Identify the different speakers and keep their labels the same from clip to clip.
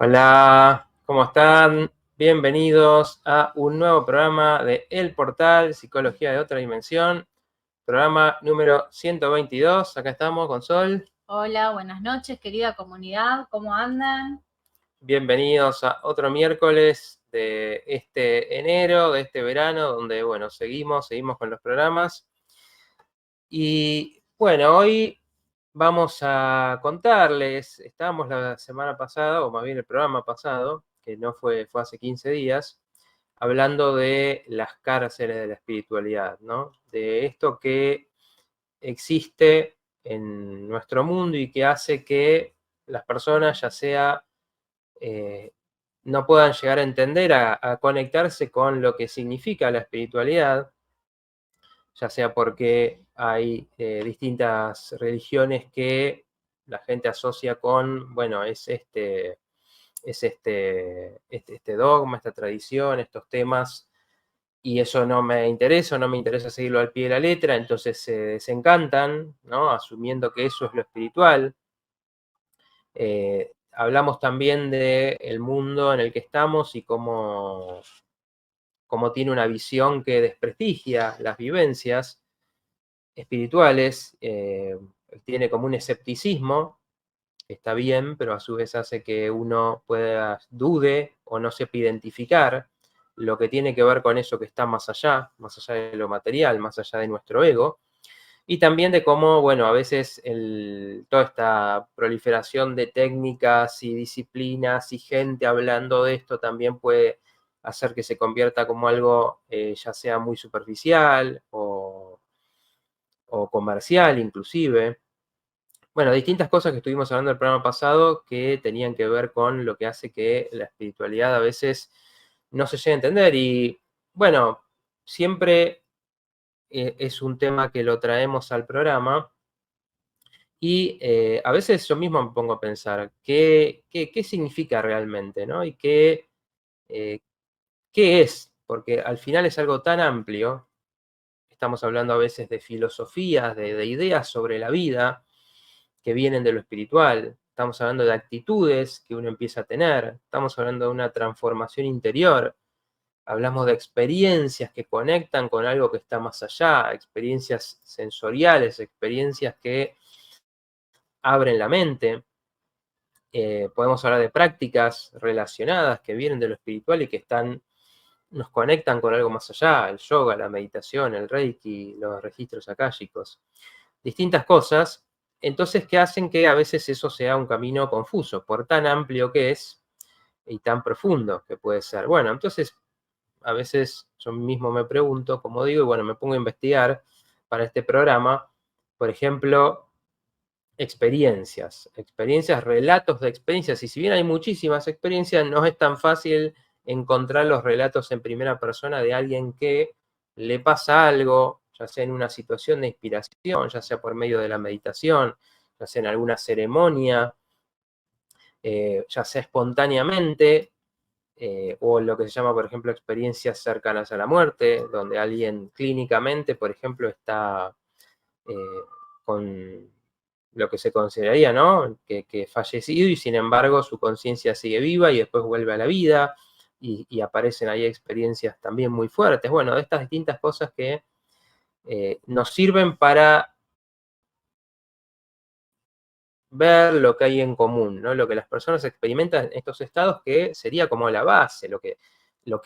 Speaker 1: Hola, ¿cómo están? Bienvenidos a un nuevo programa de El Portal Psicología de Otra Dimensión, programa número 122. Acá estamos con Sol.
Speaker 2: Hola, buenas noches, querida comunidad, ¿cómo andan?
Speaker 1: Bienvenidos a otro miércoles de este enero, de este verano, donde, bueno, seguimos con los programas. Y, bueno, hoy vamos a contarles, estábamos la semana pasada, o más bien el programa pasado, que no fue hace 15 días, hablando de las cárceles de la espiritualidad, ¿no? De esto que existe en nuestro mundo y que hace que las personas, ya sea, eh, no puedan llegar a entender, a conectarse con lo que significa la espiritualidad, ya sea porque hay distintas religiones que la gente asocia con, bueno, es este dogma, esta tradición, estos temas, y eso no me interesa, no me interesa seguirlo al pie de la letra, entonces se desencantan, ¿no? Asumiendo que eso es lo espiritual. Hablamos también del mundo en el que estamos y cómo tiene una visión que desprestigia las vivencias espirituales, tiene como un escepticismo, que está bien, pero a su vez hace que uno pueda dude o no sepa identificar lo que tiene que ver con eso que está más allá de lo material, más allá de nuestro ego, y también de cómo, bueno, a veces toda esta proliferación de técnicas y disciplinas y gente hablando de esto también puede hacer que se convierta como algo ya sea muy superficial o comercial inclusive. Bueno, distintas cosas que estuvimos hablando el programa pasado que tenían que ver con lo que hace que la espiritualidad a veces no se llegue a entender. Y bueno, siempre es un tema que lo traemos al programa y a veces yo mismo me pongo a pensar qué significa realmente, ¿no? Y eh, qué es, porque al final es algo tan amplio. Estamos hablando a veces de filosofías, de ideas sobre la vida que vienen de lo espiritual. Estamos hablando de actitudes que uno empieza a tener. Estamos hablando de una transformación interior. Hablamos de experiencias que conectan con algo que está más allá, experiencias sensoriales, experiencias que abren la mente. Podemos hablar de prácticas relacionadas que vienen de lo espiritual y que nos conectan con algo más allá, el yoga, la meditación, el reiki, los registros akáshicos, distintas cosas, entonces que hacen que a veces eso sea un camino confuso, por tan amplio que es y tan profundo que puede ser. Bueno, entonces a veces yo mismo me pregunto, como digo, y bueno, me pongo a investigar para este programa, por ejemplo, relatos de experiencias, y si bien hay muchísimas experiencias, no es tan fácil encontrar los relatos en primera persona de alguien que le pasa algo, ya sea en una situación de inspiración, ya sea por medio de la meditación, ya sea en alguna ceremonia, ya sea espontáneamente, o lo que se llama, por ejemplo, experiencias cercanas a la muerte, donde alguien clínicamente, por ejemplo, está con lo que se consideraría, ¿no? Que fallecido y sin embargo su conciencia sigue viva y después vuelve a la vida y aparecen ahí experiencias también muy fuertes. Bueno, de estas distintas cosas que nos sirven para ver lo que hay en común, ¿no? Lo que las personas experimentan en estos estados, que sería como la base, lo que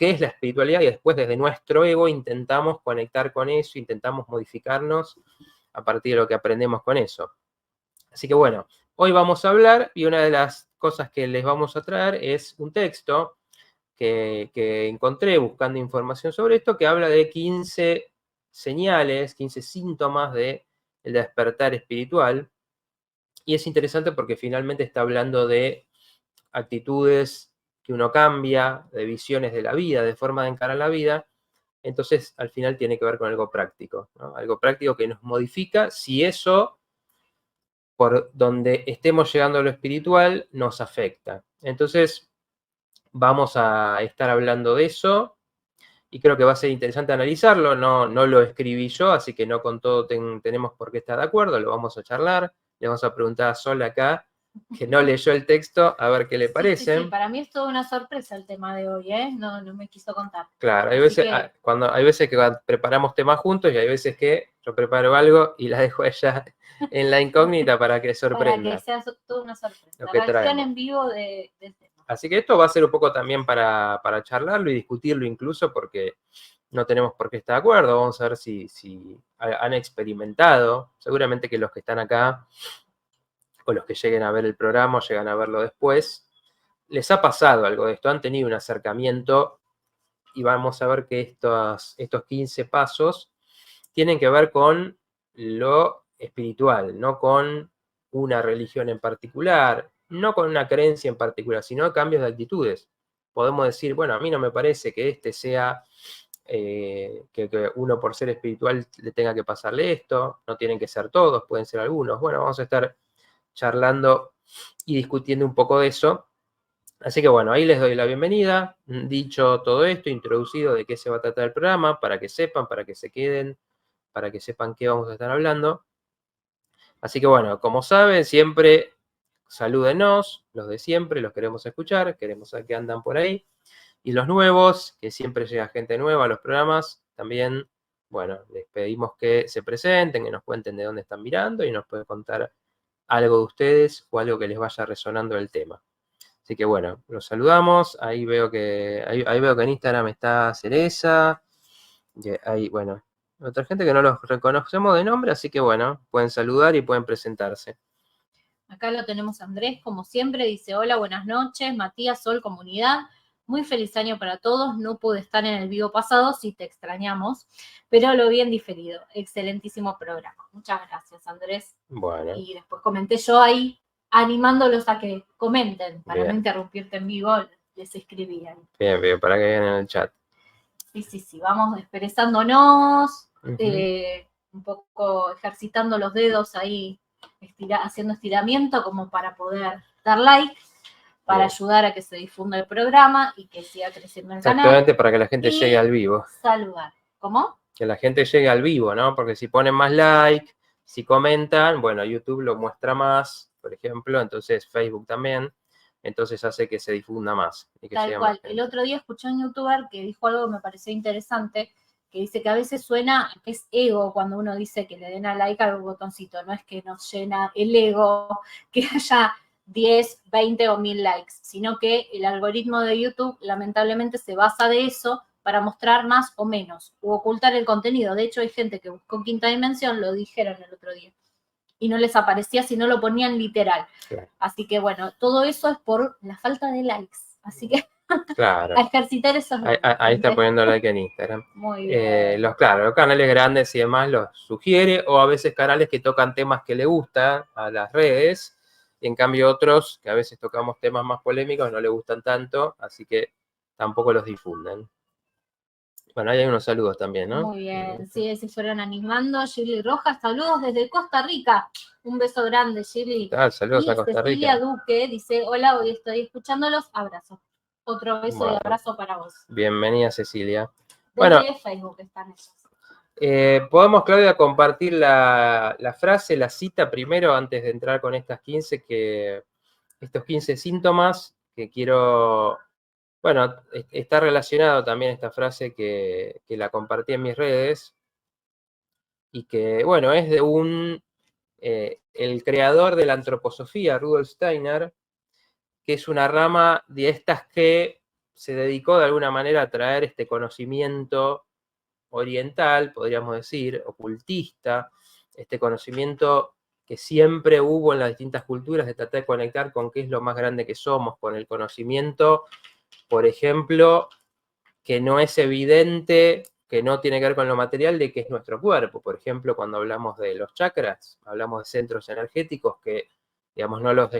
Speaker 1: es la espiritualidad, y después desde nuestro ego intentamos conectar con eso, intentamos modificarnos a partir de lo que aprendemos con eso. Así que bueno, hoy vamos a hablar y una de las cosas que les vamos a traer es un texto que encontré buscando información sobre esto, que habla de 15 señales, 15 síntomas del despertar espiritual. Y es interesante porque finalmente está hablando de actitudes que uno cambia, de visiones de la vida, de forma de encarar la vida. Entonces, al final tiene que ver con algo práctico, ¿no? Algo práctico que nos modifica si eso, por donde estemos llegando a lo espiritual, nos afecta. Entonces, vamos a estar hablando de eso y creo que va a ser interesante analizarlo. No lo escribí yo, así que no con todo tenemos por qué estar de acuerdo, lo vamos a charlar. Le vamos a preguntar a Sol acá que no leyó el texto, a ver qué le
Speaker 2: Sí,
Speaker 1: parece.
Speaker 2: sí, para mí es toda una sorpresa el tema de hoy, ¿eh? No, no me quiso contar.
Speaker 1: Claro, hay
Speaker 2: Así
Speaker 1: veces,
Speaker 2: que,
Speaker 1: hay veces que preparamos temas juntos y hay veces que yo preparo algo y la dejo a ella en la incógnita para que
Speaker 2: para que
Speaker 1: sorprenda
Speaker 2: sea toda una
Speaker 1: lo
Speaker 2: sorpresa.
Speaker 1: que
Speaker 2: Reacción
Speaker 1: traemos.
Speaker 2: en vivo del tema.
Speaker 1: Así que esto va a ser un poco también para charlarlo y discutirlo incluso porque no tenemos por qué estar de acuerdo. Vamos a ver si han experimentado. Seguramente que los que están acá o los que lleguen a ver el programa o llegan a verlo después, les ha pasado algo de esto. Han tenido un acercamiento y vamos a ver que estos 15 pasos tienen que ver con lo espiritual, no con una religión en particular, no con una creencia en particular, sino cambios de actitudes. Podemos decir, bueno, a mí no me parece que este sea, que uno por ser espiritual le tenga que pasarle esto, no tienen que ser todos, pueden ser algunos. Bueno, vamos a estar charlando y discutiendo un poco de eso. Así que bueno, ahí les doy la bienvenida. Dicho todo esto, introducido de qué se va a tratar el programa, para que sepan, para que se queden, para que sepan qué vamos a estar hablando. Así que bueno, como saben, siempre salúdenos, los de siempre, los queremos escuchar, queremos saber que andan por ahí. Y los nuevos, que siempre llega gente nueva a los programas, también, bueno, les pedimos que se presenten, que nos cuenten de dónde están mirando y nos pueden contar algo de ustedes o algo que les vaya resonando del tema. Así que bueno, los saludamos. Ahí veo que en Instagram está Cereza. Y hay, bueno, otra gente que no los reconocemos de nombre, así que bueno, pueden saludar y pueden presentarse.
Speaker 2: Acá lo tenemos a Andrés, como siempre, dice: hola, buenas noches, Matías, Sol, comunidad. Muy feliz año para todos. No pude estar en el vivo pasado, sí te extrañamos, pero lo vi en diferido. Excelentísimo programa. Muchas gracias, Andrés.
Speaker 1: Bueno,
Speaker 2: Y después comenté yo ahí, animándolos a que comenten, para no
Speaker 1: bien,
Speaker 2: interrumpirte en vivo, les escribían.
Speaker 1: bien, bien, para que vean en el chat.
Speaker 2: Sí, sí, sí, vamos expresándonos,
Speaker 1: Ujú.
Speaker 2: un poco ejercitando los dedos ahí, haciendo estiramiento como para poder dar like, para
Speaker 1: Bien.
Speaker 2: ayudar a que se difunda el programa y que siga creciendo el canal.
Speaker 1: Exactamente, para que la gente llegue
Speaker 2: Y
Speaker 1: al vivo.
Speaker 2: saludar. ¿Cómo?
Speaker 1: Que la gente llegue al vivo, ¿no? Porque si ponen más like, si comentan, bueno, YouTube lo muestra más, por ejemplo, entonces Facebook también, entonces hace que se difunda más y que
Speaker 2: Tal
Speaker 1: llegue más
Speaker 2: cual. El
Speaker 1: gente.
Speaker 2: otro día escuché a un youtuber que dijo algo que me pareció interesante, que dice que a veces suena que es ego cuando uno dice que le den a like al botoncito. No es que nos llena el ego que haya 10, 20 o 1000 likes, sino que el algoritmo de YouTube lamentablemente se basa de eso para mostrar más o menos, u ocultar el contenido. De hecho, hay gente que buscó Quinta Dimensión, lo dijeron el otro día, y no les aparecía si no lo ponían literal.
Speaker 1: Claro.
Speaker 2: Así que bueno, todo eso es por la falta de likes. Así que
Speaker 1: Claro.
Speaker 2: a ejercitar esos
Speaker 1: Ahí está
Speaker 2: likes.
Speaker 1: poniendo like en Instagram.
Speaker 2: Muy bien.
Speaker 1: Claro, los canales grandes y demás los sugiere, o a veces canales que tocan temas que le gustan a las redes, y en cambio otros que a veces tocamos temas más polémicos no le gustan tanto, así que tampoco los difunden. Bueno, ahí hay unos saludos también, ¿no?
Speaker 2: Muy bien. Sí, se fueron animando. Shirley Rojas, saludos desde Costa Rica. Un beso grande, Shirley.
Speaker 1: Saludos a
Speaker 2: Y
Speaker 1: Costa
Speaker 2: Cecilia
Speaker 1: Rica.
Speaker 2: Duque dice: hola, hoy estoy escuchándolos. Abrazo. Otro beso y
Speaker 1: Bueno,
Speaker 2: abrazo para vos.
Speaker 1: bienvenida Cecilia. Bueno,
Speaker 2: Desde Facebook están ellos.
Speaker 1: podemos, Claudia, compartir la frase, la cita primero antes de entrar con estos 15 síntomas que quiero. Bueno, está relacionado también esta frase que la compartí en mis redes y que, bueno, es de el creador de la antroposofía, Rudolf Steiner, que es una rama de estas que se dedicó de alguna manera a traer este conocimiento oriental, podríamos decir, ocultista, este conocimiento que siempre hubo en las distintas culturas de tratar de conectar con qué es lo más grande que somos, con el conocimiento, por ejemplo, que no es evidente, que no tiene que ver con lo material, de que es nuestro cuerpo. Por ejemplo, cuando hablamos de los chakras, hablamos de centros energéticos que, digamos, no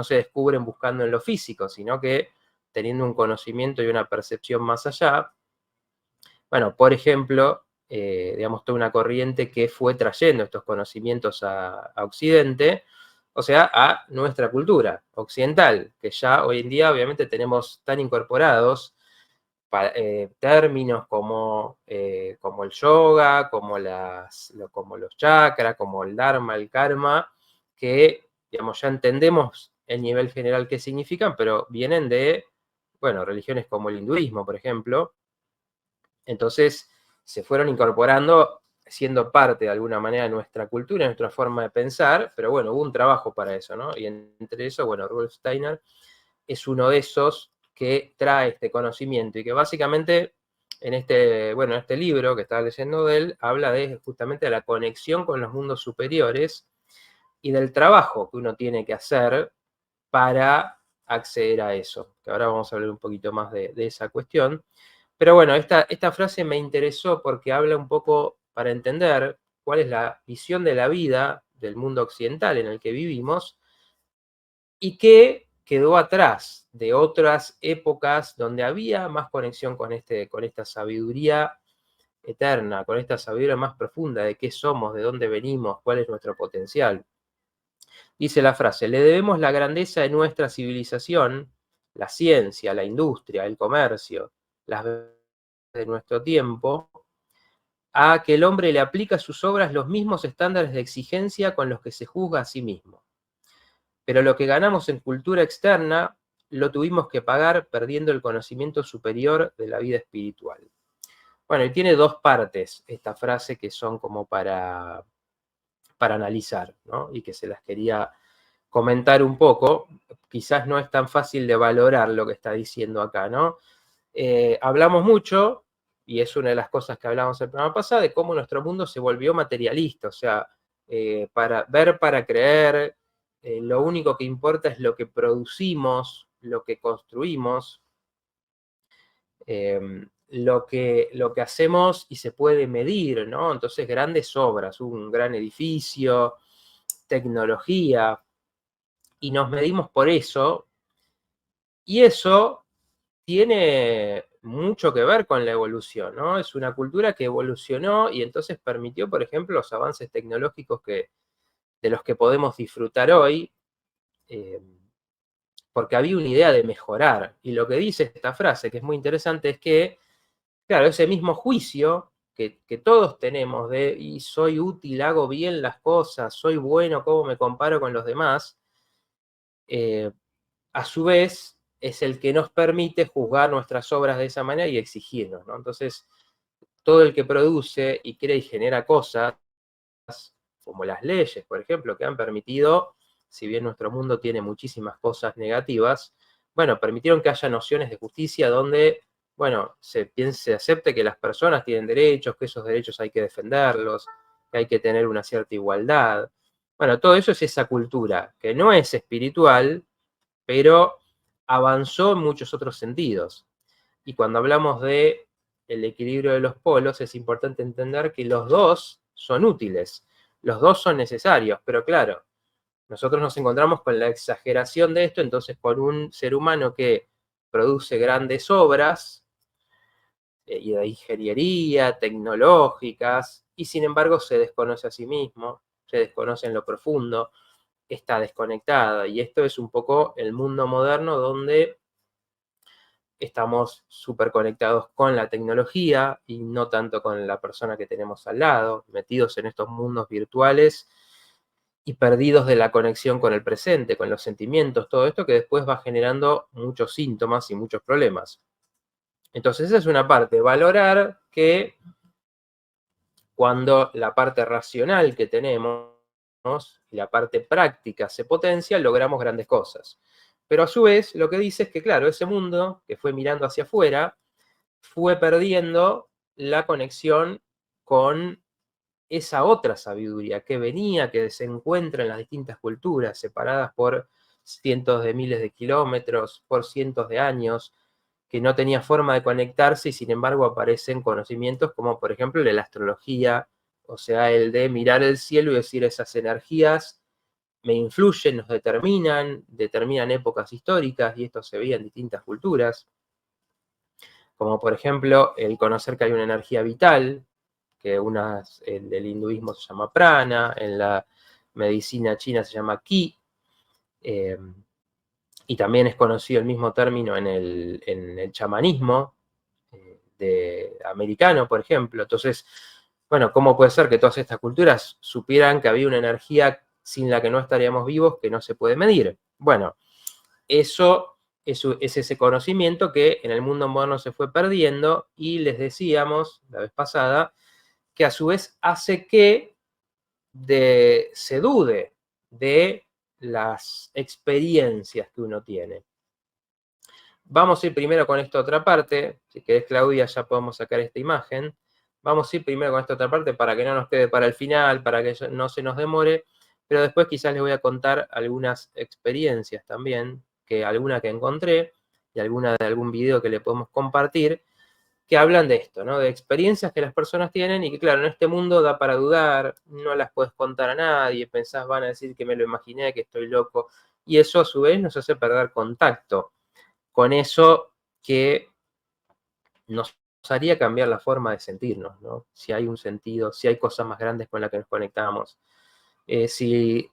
Speaker 1: se descubren buscando en lo físico, sino que teniendo un conocimiento y una percepción más allá. Bueno, por ejemplo, digamos, toda una corriente que fue trayendo estos conocimientos a Occidente, o sea, a nuestra cultura occidental, que ya hoy en día obviamente tenemos tan incorporados términos como el yoga, como los chakras, como el dharma, el karma, que digamos, ya entendemos el nivel general que significan, pero vienen de, bueno, religiones como el hinduismo, por ejemplo. Entonces se fueron incorporando, siendo parte de alguna manera de nuestra cultura, de nuestra forma de pensar, pero bueno, hubo un trabajo para eso, ¿no? Y entre eso, bueno, Rudolf Steiner es uno de esos que trae este conocimiento y que básicamente en este libro que estaba leyendo de él, habla justamente de la conexión con los mundos superiores y del trabajo que uno tiene que hacer para acceder a eso, que ahora vamos a hablar un poquito más de esa cuestión. Pero bueno, esta frase me interesó porque habla un poco para entender cuál es la visión de la vida del mundo occidental en el que vivimos y qué quedó atrás de otras épocas donde había más conexión con esta sabiduría eterna, con esta sabiduría más profunda de qué somos, de dónde venimos, cuál es nuestro potencial. Dice la frase: le debemos la grandeza de nuestra civilización, la ciencia, la industria, el comercio, las de nuestro tiempo, a que el hombre le aplica a sus obras los mismos estándares de exigencia con los que se juzga a sí mismo. Pero lo que ganamos en cultura externa lo tuvimos que pagar perdiendo el conocimiento superior de la vida espiritual. Bueno, y tiene dos partes esta frase que son como para analizar, ¿no? Y que se las quería comentar un poco. Quizás no es tan fácil de valorar lo que está diciendo acá, ¿no? Hablamos mucho, y es una de las cosas que hablamos el programa pasado, de cómo nuestro mundo se volvió materialista, o sea, para ver, para creer, lo único que importa es lo que producimos, lo que construimos, lo que hacemos y se puede medir, ¿no? Entonces, grandes obras, un gran edificio, tecnología, y nos medimos por eso, y eso tiene mucho que ver con la evolución, ¿no? Es una cultura que evolucionó y entonces permitió, por ejemplo, los avances tecnológicos de los que podemos disfrutar hoy, porque había una idea de mejorar. Y lo que dice esta frase, que es muy interesante, es que, claro, ese mismo juicio que todos tenemos de, y soy útil, hago bien las cosas, soy bueno, ¿cómo me comparo con los demás? A su vez, es el que nos permite juzgar nuestras obras de esa manera y exigirnos, ¿no? Entonces, todo el que produce y crea y genera cosas, como las leyes, por ejemplo, que han permitido, si bien nuestro mundo tiene muchísimas cosas negativas, bueno, permitieron que haya nociones de justicia donde, bueno, se acepte que las personas tienen derechos, que esos derechos hay que defenderlos, que hay que tener una cierta igualdad. Bueno, todo eso es esa cultura, que no es espiritual, pero avanzó en muchos otros sentidos. Y cuando hablamos de el equilibrio de los polos, es importante entender que los dos son útiles, los dos son necesarios, pero claro, nosotros nos encontramos con la exageración de esto, entonces con un ser humano que produce grandes obras y de ingeniería, tecnológicas, y sin embargo se desconoce a sí mismo, se desconoce en lo profundo, está desconectada. Y esto es un poco el mundo moderno donde estamos súper conectados con la tecnología y no tanto con la persona que tenemos al lado, metidos en estos mundos virtuales y perdidos de la conexión con el presente, con los sentimientos, todo esto que después va generando muchos síntomas y muchos problemas. Entonces esa es una parte, valorar que cuando la parte racional que tenemos y la parte práctica se potencia, logramos grandes cosas. Pero a su vez, lo que dice es que, claro, ese mundo que fue mirando hacia afuera, fue perdiendo la conexión con esa otra sabiduría que venía, que se encuentra en las distintas culturas, separadas por cientos de miles de kilómetros, por cientos de años, que no tenía forma de conectarse y sin embargo aparecen conocimientos como por ejemplo el de la astrología, o sea, el de mirar el cielo y decir esas energías me influyen, nos determinan épocas históricas y esto se veía en distintas culturas, como por ejemplo el conocer que hay una energía vital, que en el hinduismo se llama prana, en la medicina china se llama ki, y también es conocido el mismo término en el chamanismo americano, por ejemplo. Entonces, bueno, ¿cómo puede ser que todas estas culturas supieran que había una energía sin la que no estaríamos vivos, que no se puede medir. Bueno, eso es ese conocimiento que en el mundo moderno se fue perdiendo y les decíamos la vez pasada que a su vez hace que se dude de las experiencias que uno tiene. Vamos a ir primero con esta otra parte. Si querés, Claudia, ya podemos sacar esta imagen. Vamos a ir primero con esta otra parte para que no nos quede para el final, para que no se nos demore, pero después quizás les voy a contar algunas experiencias también, alguna que encontré y alguna de algún video que le podemos compartir, que hablan de esto, ¿no? De experiencias que las personas tienen y que, claro, en este mundo da para dudar, no las puedes contar a nadie, pensás, van a decir que me lo imaginé, que estoy loco, y eso a su vez nos hace perder contacto con eso que nos haría cambiar la forma de sentirnos, ¿no? Si hay un sentido, si hay cosas más grandes con las que nos conectamos, si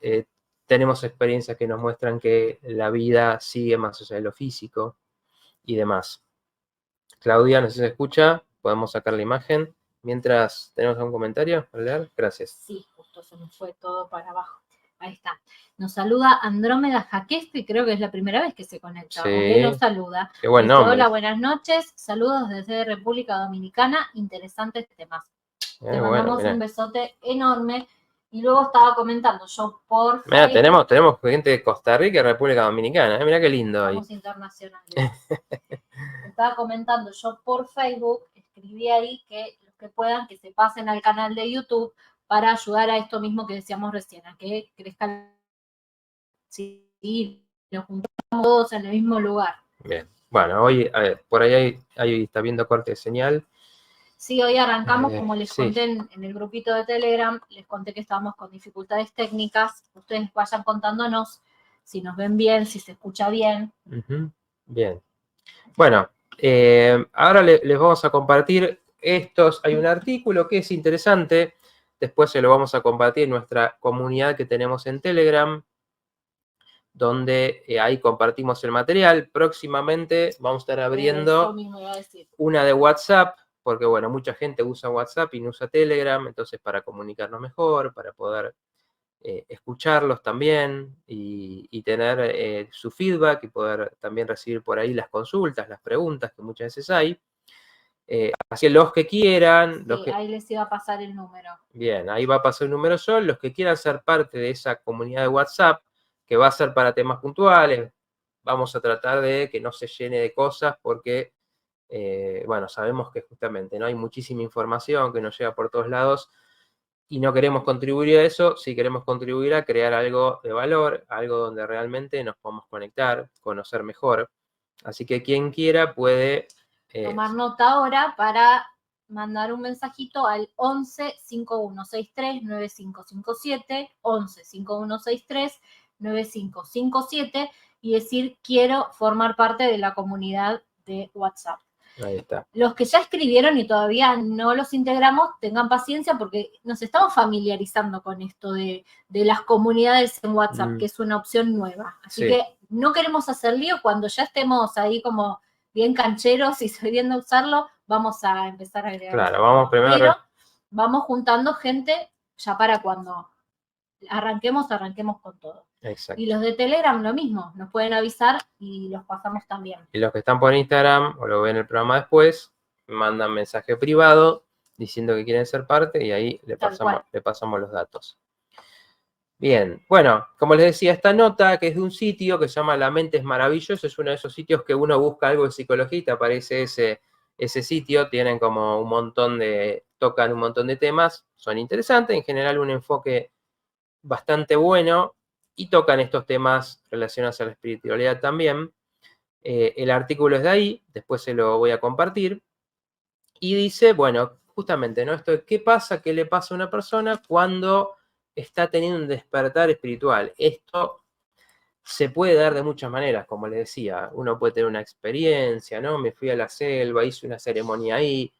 Speaker 1: tenemos experiencias que nos muestran que la vida sigue más allá de lo físico y demás. Claudia, no sé si se escucha, podemos sacar la imagen. Mientras, ¿tenemos algún comentario para leer? Gracias.
Speaker 2: Sí, justo se me fue todo para abajo. Ahí está. Nos saluda Andrómeda Jaquesto y creo que es la primera vez que se conecta.
Speaker 1: Sí.
Speaker 2: Él nos saluda.
Speaker 1: Qué buen
Speaker 2: Dice,
Speaker 1: nombre.
Speaker 2: hola, buenas noches. Saludos desde República Dominicana. Interesantes temas. Te mandamos un besote enorme. Y luego estaba comentando yo por
Speaker 1: Mira,
Speaker 2: Facebook.
Speaker 1: tenemos gente de Costa Rica y República Dominicana. Mira qué lindo ahí.
Speaker 2: Somos internacionales. Estaba comentando yo por Facebook, escribí ahí que los que puedan que se pasen al canal de YouTube para ayudar a esto mismo que decíamos recién, a que crezcan. Sí, nos juntamos todos en el mismo lugar.
Speaker 1: Bien. Bueno, hoy, a ver, por ahí está viendo corte de señal.
Speaker 2: Sí, hoy arrancamos, como les conté en el grupito de Telegram, les conté que estábamos con dificultades técnicas. Ustedes vayan contándonos si nos ven bien, si se escucha bien.
Speaker 1: Bien. Bueno, ahora les vamos a compartir estos. Hay un artículo que es interesante. Después se lo vamos a compartir en nuestra comunidad que tenemos en Telegram, donde ahí compartimos el material. Próximamente vamos a estar abriendo una de WhatsApp, porque bueno, mucha gente usa WhatsApp y no usa Telegram, entonces para comunicarnos mejor, para poder escucharlos también y tener su feedback y poder también recibir por ahí las consultas, las preguntas que muchas veces hay. Así que los que quieran...
Speaker 2: Sí, ahí les iba a pasar el número.
Speaker 1: Bien, ahí va a pasar el número sol. Los que quieran ser parte de esa comunidad de WhatsApp, que va a ser para temas puntuales, vamos a tratar de que no se llene de cosas porque, bueno, sabemos que justamente no hay muchísima información que nos llega por todos lados y no queremos contribuir a eso, sí queremos contribuir a crear algo de valor, algo donde realmente nos podamos conectar, conocer mejor. Así que quien quiera puede...
Speaker 2: tomar nota ahora para mandar un mensajito al 11 5163 9557, 11 5163 9557 y decir quiero formar parte de la comunidad de WhatsApp.
Speaker 1: Ahí está.
Speaker 2: Los que ya escribieron y todavía no los integramos, tengan paciencia porque nos estamos familiarizando con esto de las comunidades en WhatsApp, que es una opción nueva. Así que no queremos hacer lío. Cuando ya estemos ahí como bien cancheros y sabiendo usarlo, vamos a empezar a agregar.
Speaker 1: Claro, vamos primero.
Speaker 2: Pero vamos juntando gente ya para cuando arranquemos con todo.
Speaker 1: Exacto.
Speaker 2: Y los de Telegram lo mismo, nos pueden avisar y los pasamos también.
Speaker 1: Y los que están por Instagram o lo ven el programa después, mandan mensaje privado diciendo que quieren ser parte y ahí le pasamos los datos. Bien, bueno, como les decía, esta nota que es de un sitio que se llama La Mente es Maravillosa, es uno de esos sitios que uno busca algo de psicología y te aparece ese sitio, tienen como tocan un montón de temas, son interesantes, en general un enfoque bastante bueno y tocan estos temas relacionados a la espiritualidad también. El artículo es de ahí, después se lo voy a compartir. Y dice, bueno, justamente, ¿no? Esto de qué pasa, qué le pasa a una persona cuando está teniendo un despertar espiritual. Esto se puede dar de muchas maneras, como les decía. Uno puede tener una experiencia, ¿no? Me fui a la selva, hice una ceremonia ahí.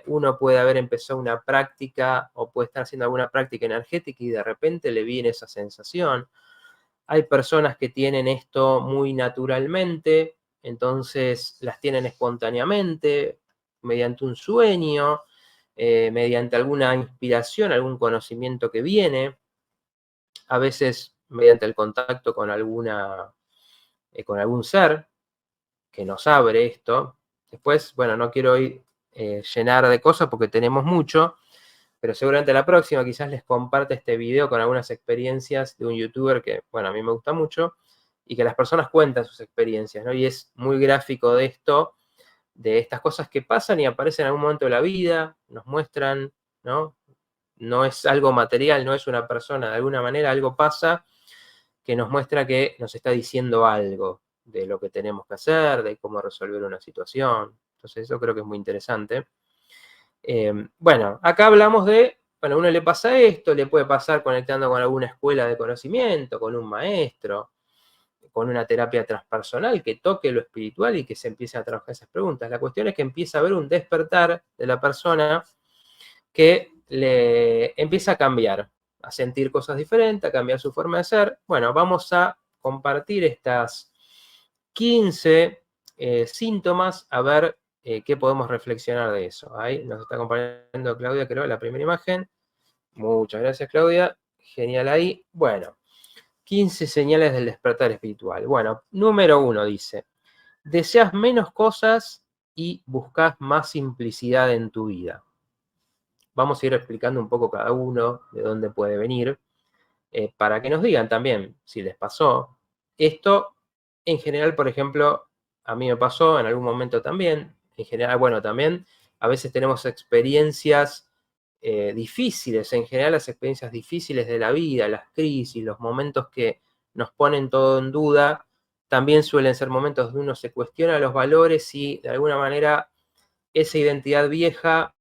Speaker 1: Uno puede haber empezado una práctica o puede estar haciendo alguna práctica energética y de repente le viene esa sensación. Hay personas que tienen esto muy naturalmente, entonces las tienen espontáneamente, mediante un sueño, mediante alguna inspiración, algún conocimiento que viene. a veces mediante el contacto con algún ser que nos abre esto. Después, bueno, no quiero ir llenar de cosas porque tenemos mucho, pero seguramente la próxima quizás les comparte este video con algunas experiencias de un youtuber que, bueno, a mí me gusta mucho, y que las personas cuentan sus experiencias, ¿no? Y es muy gráfico de esto, de estas cosas que pasan y aparecen en algún momento de la vida, nos muestran, ¿no? No es algo material, no es una persona, de alguna manera algo pasa que nos muestra que nos está diciendo algo de lo que tenemos que hacer, de cómo resolver una situación. Entonces eso creo que es muy interesante. Bueno, acá hablamos de, bueno, a uno le pasa esto, le puede pasar conectando con alguna escuela de conocimiento, con un maestro, con una terapia transpersonal que toque lo espiritual y que se empiece a trabajar esas preguntas. La cuestión es que empieza a haber un despertar de la persona que le empieza a cambiar, a sentir cosas diferentes, a cambiar su forma de ser. Bueno, vamos a compartir estas 15 síntomas, a ver qué podemos reflexionar de eso. Ahí nos está compartiendo Claudia, creo, la primera imagen. Muchas gracias, Claudia. Genial ahí. Bueno, 15 señales del despertar espiritual. Bueno, número 1 dice, deseas menos cosas y buscas más simplicidad en tu vida. Vamos a ir explicando un poco cada uno de dónde puede venir, para que nos digan también si les pasó. Esto, en general, por ejemplo, a mí me pasó en algún momento también. En general, bueno, también a veces tenemos experiencias difíciles. En general, las experiencias difíciles de la vida, las crisis, los momentos que nos ponen todo en duda, también suelen ser momentos donde uno se cuestiona los valores y de alguna manera esa identidad vieja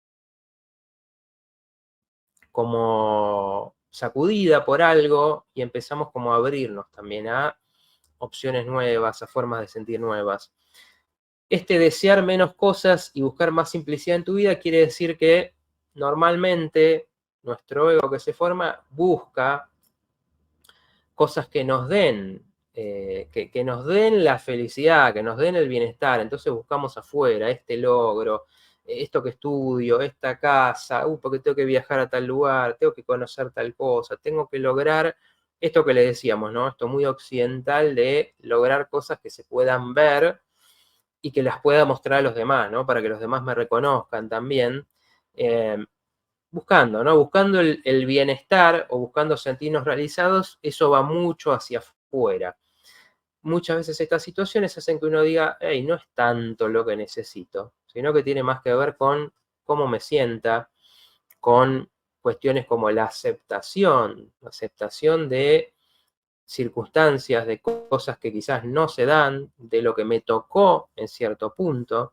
Speaker 1: como sacudida por algo y empezamos como a abrirnos también a opciones nuevas, a formas de sentir nuevas. Este desear menos cosas y buscar más simplicidad en tu vida quiere decir que normalmente nuestro ego que se forma busca cosas que nos den, que nos den la felicidad, que nos den el bienestar. Entonces buscamos afuera este logro, esto que estudio, esta casa, porque tengo que viajar a tal lugar, tengo que conocer tal cosa, tengo que lograr esto que le decíamos, ¿no? Esto muy occidental de lograr cosas que se puedan ver y que las pueda mostrar a los demás, ¿no? Para que los demás me reconozcan también. Buscando, ¿no? Buscando el bienestar o buscando sentirnos realizados, eso va mucho hacia afuera. Muchas veces estas situaciones hacen que uno diga, hey, no es tanto lo que necesito, sino que tiene más que ver con cómo me sienta, con cuestiones como la aceptación de circunstancias, de cosas que quizás no se dan, de lo que me tocó en cierto punto,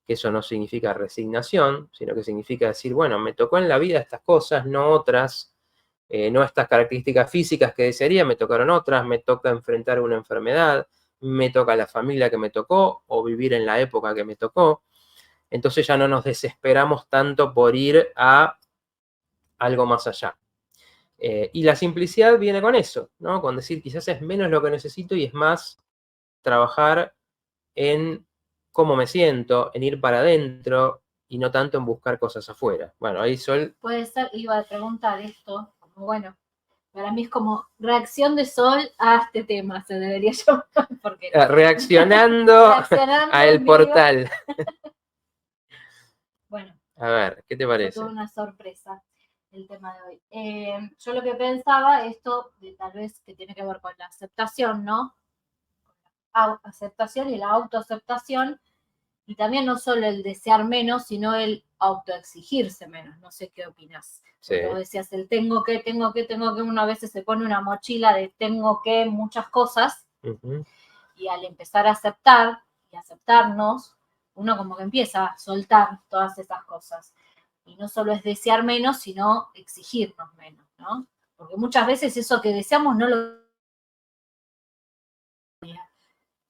Speaker 1: que eso no significa resignación, sino que significa decir, bueno, me tocó en la vida estas cosas, no otras, no estas características físicas que desearía, me tocaron otras, me toca enfrentar una enfermedad, me toca la familia que me tocó o vivir en la época que me tocó. Entonces ya no nos desesperamos tanto por ir a algo más allá. Y la simplicidad viene con eso, ¿no? Con decir, quizás es menos lo que necesito y es más trabajar en cómo me siento, en ir para adentro y no tanto en buscar cosas afuera. Bueno, ahí Sol.
Speaker 2: Puede ser, iba a preguntar esto, como bueno, para mí es como reacción de Sol a este tema, se debería llamar, porque
Speaker 1: Reaccionando a el portal.
Speaker 2: Bueno,
Speaker 1: a ver, ¿qué te parece?
Speaker 2: Fue una sorpresa el tema de hoy. Yo lo que pensaba, esto de tal vez que tiene que ver con la aceptación, ¿no? La aceptación y la autoaceptación, y también no solo el desear menos, sino el autoexigirse menos. No sé qué opinas.
Speaker 1: Sí.
Speaker 2: Vos decías el tengo que, uno a veces se pone una mochila de tengo que muchas cosas, y al empezar a aceptar y aceptarnos, uno como que empieza a soltar todas esas cosas. Y no solo es desear menos, sino exigirnos menos, ¿no? Porque muchas veces eso que deseamos no lo...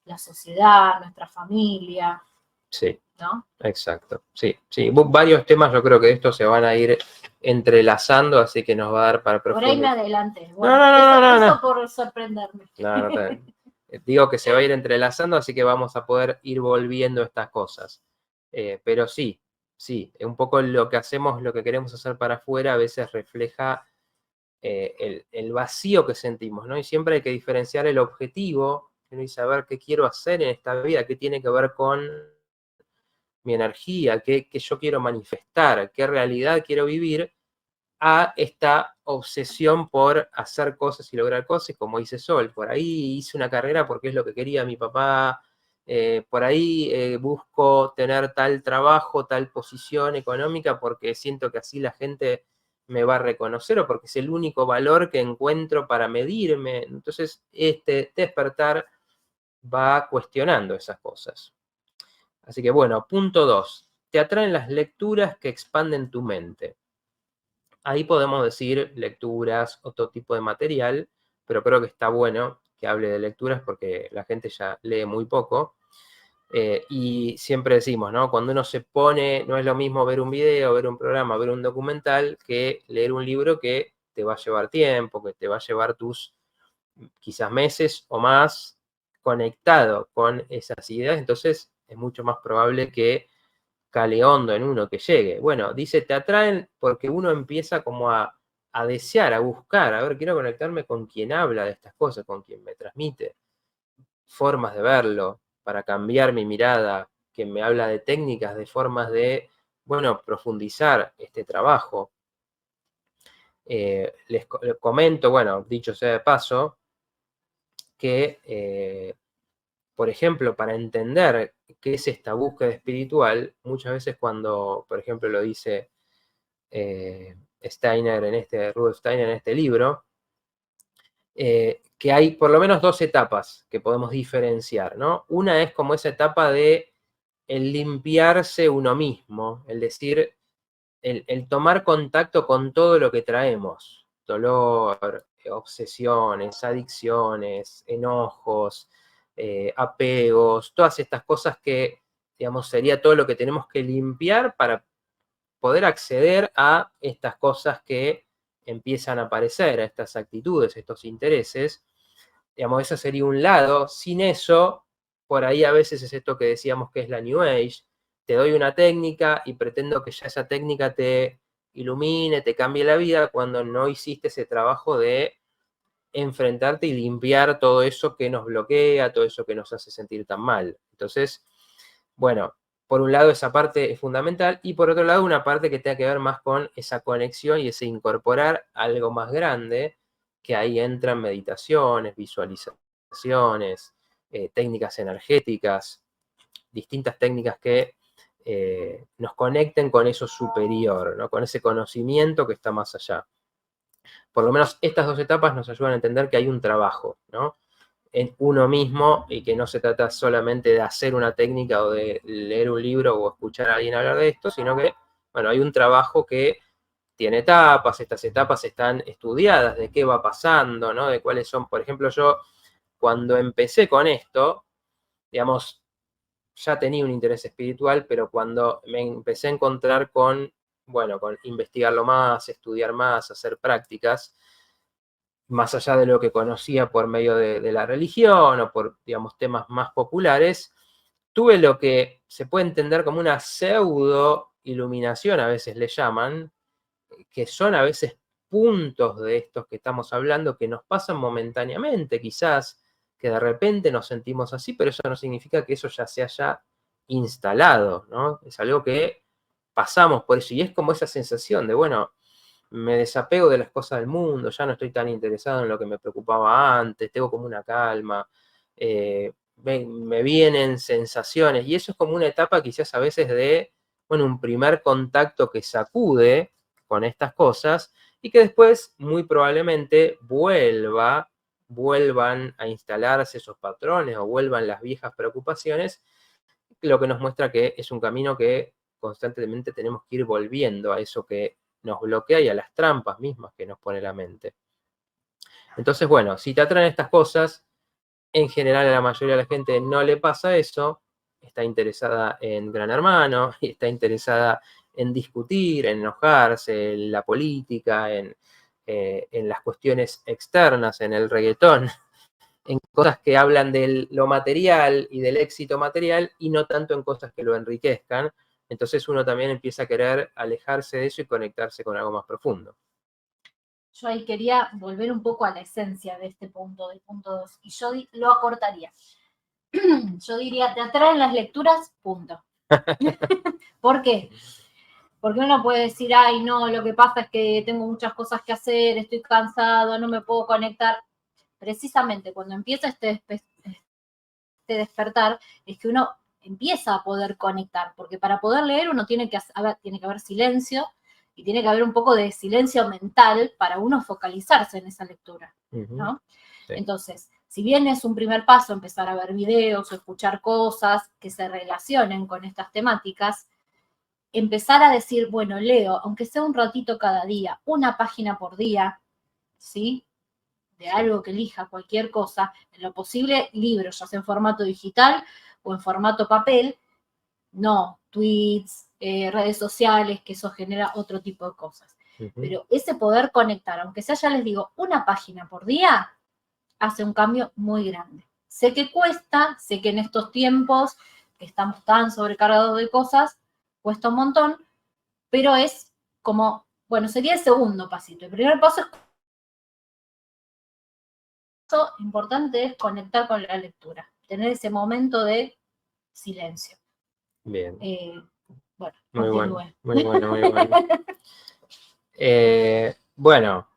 Speaker 2: La sociedad, nuestra familia.
Speaker 1: Sí,
Speaker 2: ¿no?
Speaker 1: Exacto. Sí, sí. Varios temas yo creo que estos se van a ir entrelazando, así que nos va a dar para profundizar.
Speaker 2: Por ahí me adelanté. Bueno, eso por sorprenderme.
Speaker 1: No digo que se va a ir entrelazando, así que vamos a poder ir volviendo a estas cosas. Pero sí, un poco lo que hacemos, lo que queremos hacer para afuera, a veces refleja el vacío que sentimos, ¿no? Y siempre hay que diferenciar el objetivo, y saber qué quiero hacer en esta vida, qué tiene que ver con mi energía, qué yo quiero manifestar, qué realidad quiero vivir, a esta obsesión por hacer cosas y lograr cosas, como dice Sol. Por ahí hice una carrera porque es lo que quería mi papá, por ahí busco tener tal trabajo, tal posición económica, porque siento que así la gente me va a reconocer o porque es el único valor que encuentro para medirme. Entonces, este despertar va cuestionando esas cosas. Así que bueno, punto 2. Te atraen las lecturas que expanden tu mente. Ahí podemos decir lecturas, otro tipo de material, pero creo que está bueno que hable de lecturas porque la gente ya lee muy poco. Y siempre decimos, ¿no? Cuando uno se pone, no es lo mismo ver un video, ver un programa, ver un documental, que leer un libro que te va a llevar tiempo, que te va a llevar tus quizás meses o más conectado con esas ideas. Entonces es mucho más probable que cale hondo en uno, que llegue. Bueno, dice, te atraen porque uno empieza como a desear, a buscar, a ver, quiero conectarme con quien habla de estas cosas, con quien me transmite formas de verlo, para cambiar mi mirada, que me habla de técnicas, de formas de, bueno, profundizar este trabajo. Les comento, bueno, dicho sea de paso, que por ejemplo, para entender qué es esta búsqueda espiritual, muchas veces cuando, por ejemplo, lo dice Rudolf Steiner en este libro, que hay por lo menos dos etapas que podemos diferenciar, ¿no? Una es como esa etapa de el limpiarse uno mismo, el decir, el tomar contacto con todo lo que traemos, dolor, obsesiones, adicciones, enojos, apegos, todas estas cosas que, digamos, sería todo lo que tenemos que limpiar para poder acceder a estas cosas que empiezan a aparecer, a estas actitudes, estos intereses. Digamos, eso sería un lado. Sin eso, por ahí a veces es esto que decíamos que es la New Age. Te doy una técnica y pretendo que ya esa técnica te ilumine, te cambie la vida, cuando no hiciste ese trabajo de enfrentarte y limpiar todo eso que nos bloquea, todo eso que nos hace sentir tan mal. Entonces, bueno, por un lado esa parte es fundamental y por otro lado una parte que tenga que ver más con esa conexión y ese incorporar algo más grande, que ahí entran meditaciones, visualizaciones, técnicas energéticas, distintas técnicas que nos conecten con eso superior, ¿no? Con ese conocimiento que está más allá. Por lo menos estas dos etapas nos ayudan a entender que hay un trabajo, ¿no? En uno mismo y que no se trata solamente de hacer una técnica o de leer un libro o escuchar a alguien hablar de esto, sino que, bueno, hay un trabajo que tiene etapas, estas etapas están estudiadas, de qué va pasando, ¿no? De cuáles son, por ejemplo, yo cuando empecé con esto, digamos, ya tenía un interés espiritual, pero cuando me empecé a encontrar con, bueno, con investigarlo más, estudiar más, hacer prácticas, más allá de lo que conocía por medio de la religión o por, digamos, temas más populares, tuve lo que se puede entender como una pseudo iluminación, a veces le llaman, que son a veces puntos de estos que estamos hablando que nos pasan momentáneamente, quizás, que de repente nos sentimos así, pero eso no significa que eso ya se haya instalado, ¿no? Es algo que pasamos por eso y es como esa sensación de, bueno, me desapego de las cosas del mundo, ya no estoy tan interesado en lo que me preocupaba antes, tengo como una calma, me vienen sensaciones, y eso es como una etapa quizás a veces de, bueno, un primer contacto que sacude con estas cosas y que después muy probablemente vuelvan a instalarse esos patrones o vuelvan las viejas preocupaciones, lo que nos muestra que es un camino que constantemente tenemos que ir volviendo a eso que nos bloquea y a las trampas mismas que nos pone la mente. Entonces, bueno, si te atraen estas cosas, en general a la mayoría de la gente no le pasa eso, está interesada en Gran Hermano, y está interesada en discutir, en enojarse, en la política, en las cuestiones externas, en el reggaetón, en cosas que hablan de lo material y del éxito material y no tanto en cosas que lo enriquezcan. Entonces uno también empieza a querer alejarse de eso y conectarse con algo más profundo.
Speaker 2: yo ahí quería volver un poco a la esencia de este punto, del punto 2, y yo lo acortaría. Yo diría, te atraen las lecturas, punto. ¿Por qué? Porque uno puede decir, ay, no, lo que pasa es que tengo muchas cosas que hacer, estoy cansado, no me puedo conectar. Precisamente cuando empieza este despertar, es que uno empieza a poder conectar, porque para poder leer uno tiene que haber silencio y tiene que haber un poco de silencio mental para uno focalizarse en esa lectura, ¿no? Sí. Entonces, si bien es un primer paso empezar a ver videos o escuchar cosas que se relacionen con estas temáticas, empezar a decir, bueno, leo, aunque sea un ratito cada día, una página por día, ¿sí? De algo que elija, cualquier cosa, en lo posible, libros, ya sea en formato digital o en formato papel, no tweets, redes sociales, que eso genera otro tipo de cosas. Pero ese poder conectar, aunque sea, ya les digo, una página por día, hace un cambio muy grande. Sé que cuesta, sé que en estos tiempos que estamos tan sobrecargados de cosas, cuesta un montón, pero es como, bueno, sería el segundo pasito. El primer paso importante es conectar con la lectura, tener ese momento de silencio.
Speaker 1: Bien.
Speaker 2: Bueno,
Speaker 1: muy bueno, muy bueno, muy bueno. Bueno,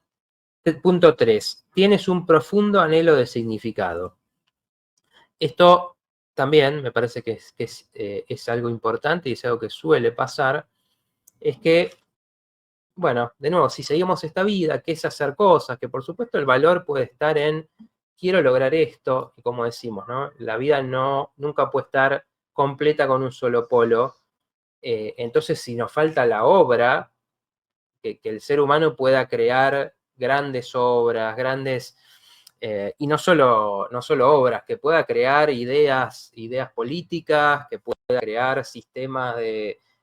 Speaker 1: punto 3. Tienes un profundo anhelo de significado. Esto también me parece que es algo importante y es algo que suele pasar, es que, bueno, de nuevo, si seguimos esta vida, que es hacer cosas, que por supuesto el valor puede estar en, quiero lograr esto, y como decimos, ¿no? La vida nunca puede estar completa con un solo polo. Entonces, si nos falta la obra, que el ser humano pueda crear grandes obras, y no solo obras, que pueda crear ideas políticas, que pueda crear sistemas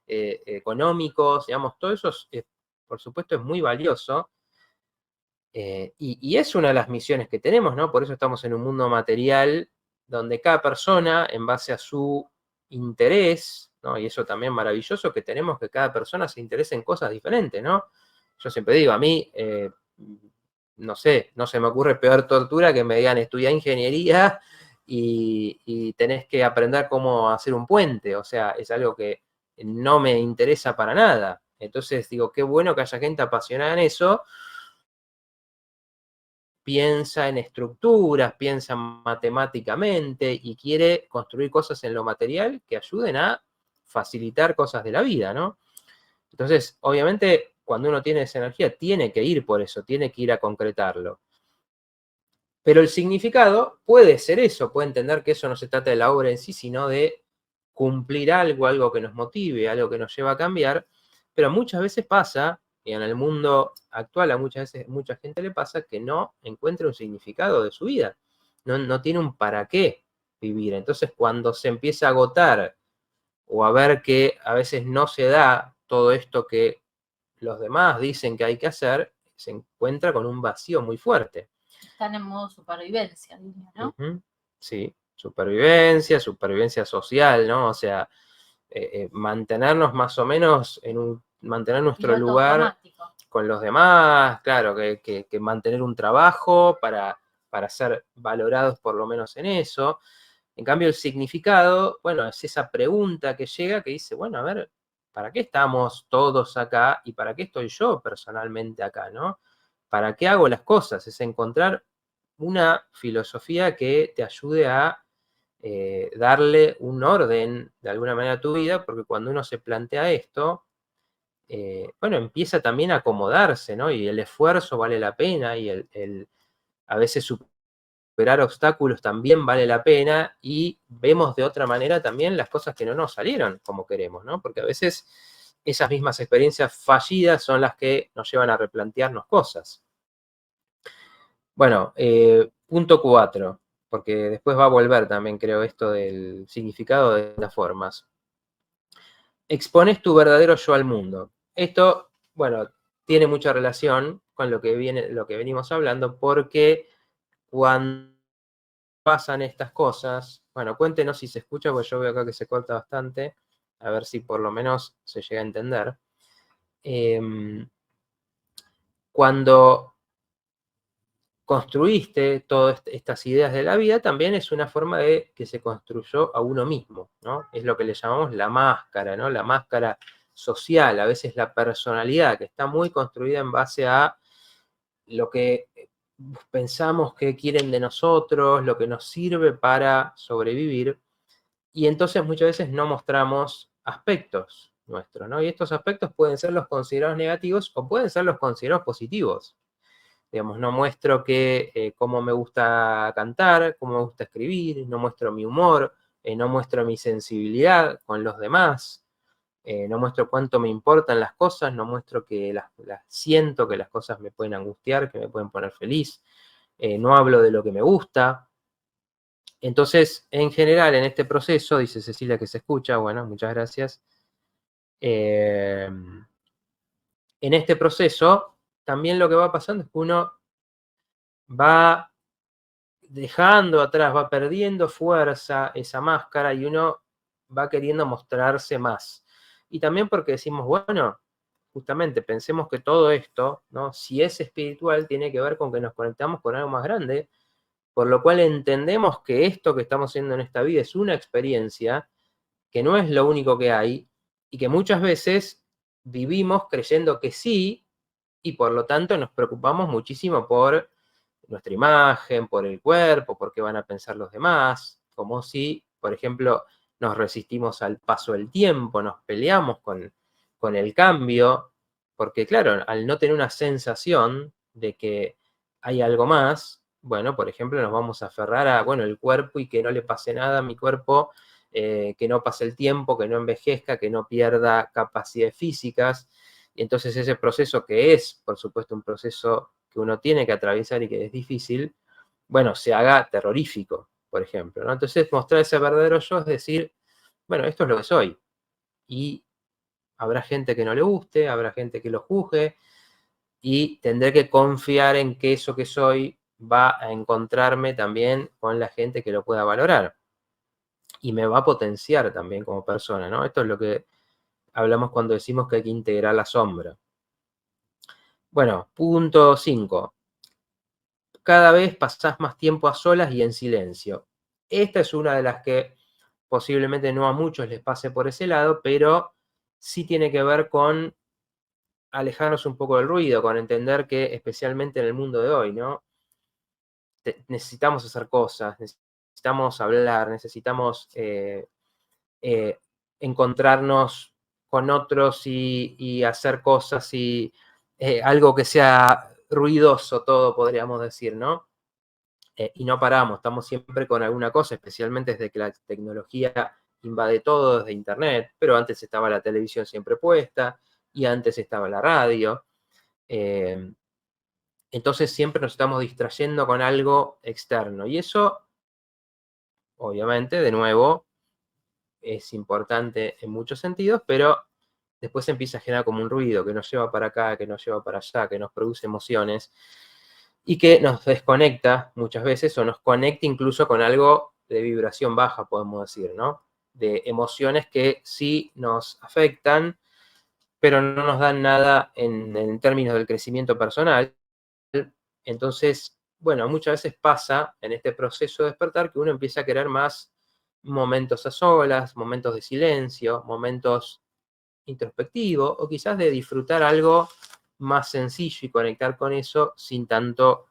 Speaker 1: económicos, digamos, todo eso, por supuesto, es muy valioso. Y es una de las misiones que tenemos, ¿no? Por eso estamos en un mundo material donde cada persona, en base a su interés, ¿no? Y eso también maravilloso, que tenemos que cada persona se interese en cosas diferentes, ¿no? Yo siempre digo, a mí, no sé, no se me ocurre peor tortura que me digan estudiar ingeniería y tenés que aprender cómo hacer un puente. O sea, es algo que no me interesa para nada. Entonces digo, qué bueno que haya gente apasionada en eso. Piensa en estructuras, piensa matemáticamente y quiere construir cosas en lo material que ayuden a facilitar cosas de la vida, ¿no? Entonces, obviamente, cuando uno tiene esa energía, tiene que ir por eso, tiene que ir a concretarlo. Pero el significado puede ser eso, puede entender que eso no se trata de la obra en sí, sino de cumplir algo que nos motive, algo que nos lleva a cambiar, pero muchas veces pasa, y en el mundo actual a mucha gente le pasa, que no encuentra un significado de su vida, no tiene un para qué vivir. Entonces, cuando se empieza a agotar o a ver que a veces no se da todo esto que los demás dicen que hay que hacer, se encuentra con un vacío muy fuerte.
Speaker 2: Están en modo supervivencia, ¿no?
Speaker 1: Sí, supervivencia social, ¿no? O sea, mantenernos más o menos mantener nuestro lugar automático con los demás, claro, que mantener un trabajo para ser valorados por lo menos en eso. En cambio, el significado, bueno, es esa pregunta que llega que dice, bueno, a ver, ¿para qué estamos todos acá y para qué estoy yo personalmente acá, ¿no? ¿Para qué hago las cosas? Es encontrar una filosofía que te ayude a darle un orden de alguna manera a tu vida, porque cuando uno se plantea esto, bueno, empieza también a acomodarse, ¿no? Y el esfuerzo vale la pena y a veces superar obstáculos también vale la pena y vemos de otra manera también las cosas que no nos salieron como queremos, ¿no? Porque a veces esas mismas experiencias fallidas son las que nos llevan a replantearnos cosas. Bueno, punto 4, porque después va a volver también, creo, esto del significado de las formas. Expones tu verdadero yo al mundo. Esto, bueno, tiene mucha relación con lo que venimos hablando, porque cuando pasan estas cosas, bueno, cuéntenos si se escucha, porque yo veo acá que se corta bastante, a ver si por lo menos se llega a entender. Cuando construiste todas estas ideas de la vida, también es una forma de que se construyó a uno mismo, ¿no? Es lo que le llamamos la máscara, ¿no? La máscara social, a veces la personalidad, que está muy construida en base a lo que pensamos que quieren de nosotros, lo que nos sirve para sobrevivir, y entonces muchas veces no mostramos aspectos nuestros, ¿no? Y estos aspectos pueden ser los considerados negativos o pueden ser los considerados positivos. Digamos, no muestro cómo me gusta cantar, cómo me gusta escribir, no muestro mi humor, no muestro mi sensibilidad con los demás, no muestro cuánto me importan las cosas, no muestro que siento que las cosas me pueden angustiar, que me pueden poner feliz, no hablo de lo que me gusta. Entonces, en general, en este proceso, dice Cecilia que se escucha, bueno, muchas gracias. En este proceso, también lo que va pasando es que uno va dejando atrás, va perdiendo fuerza esa máscara y uno va queriendo mostrarse más. Y también porque decimos, bueno, justamente pensemos que todo esto, ¿no? Si es espiritual, tiene que ver con que nos conectamos con algo más grande, por lo cual entendemos que esto que estamos haciendo en esta vida es una experiencia, que no es lo único que hay, y que muchas veces vivimos creyendo que sí, y por lo tanto nos preocupamos muchísimo por nuestra imagen, por el cuerpo, por qué van a pensar los demás, como si, por ejemplo, nos resistimos al paso del tiempo, nos peleamos con el cambio, porque claro, al no tener una sensación de que hay algo más, bueno, por ejemplo, nos vamos a aferrar a, bueno, el cuerpo y que no le pase nada a mi cuerpo, que no pase el tiempo, que no envejezca, que no pierda capacidades físicas. Y entonces ese proceso que es, por supuesto, un proceso que uno tiene que atravesar y que es difícil, bueno, se haga terrorífico, por ejemplo, ¿no? Entonces mostrar ese verdadero yo es decir, bueno, esto es lo que soy. Y habrá gente que no le guste, habrá gente que lo juzgue, y tendré que confiar en que eso que soy va a encontrarme también con la gente que lo pueda valorar. Y me va a potenciar también como persona, ¿no? Esto es lo que hablamos cuando decimos que hay que integrar la sombra. Bueno, punto 5. Cada vez pasás más tiempo a solas y en silencio. Esta es una de las que posiblemente no a muchos les pase por ese lado, pero sí tiene que ver con alejarnos un poco del ruido, con entender que especialmente en el mundo de hoy, ¿no? Necesitamos hacer cosas, necesitamos hablar, necesitamos eh, encontrarnos con otros y hacer cosas y algo que sea ruidoso todo, podríamos decir, ¿no? Y no paramos, estamos siempre con alguna cosa, especialmente desde que la tecnología invade todo, desde Internet, pero antes estaba la televisión siempre puesta y antes estaba la radio. Entonces siempre nos estamos distrayendo con algo externo y eso, obviamente, de nuevo, es importante en muchos sentidos, pero después empieza a generar como un ruido que nos lleva para acá, que nos lleva para allá, que nos produce emociones y que nos desconecta muchas veces o nos conecta incluso con algo de vibración baja, podemos decir, ¿no? De emociones que sí nos afectan, pero no nos dan nada en términos del crecimiento personal. Entonces, bueno, muchas veces pasa en este proceso de despertar que uno empieza a querer más momentos a solas, momentos de silencio, momentos introspectivos, o quizás de disfrutar algo más sencillo y conectar con eso sin tanto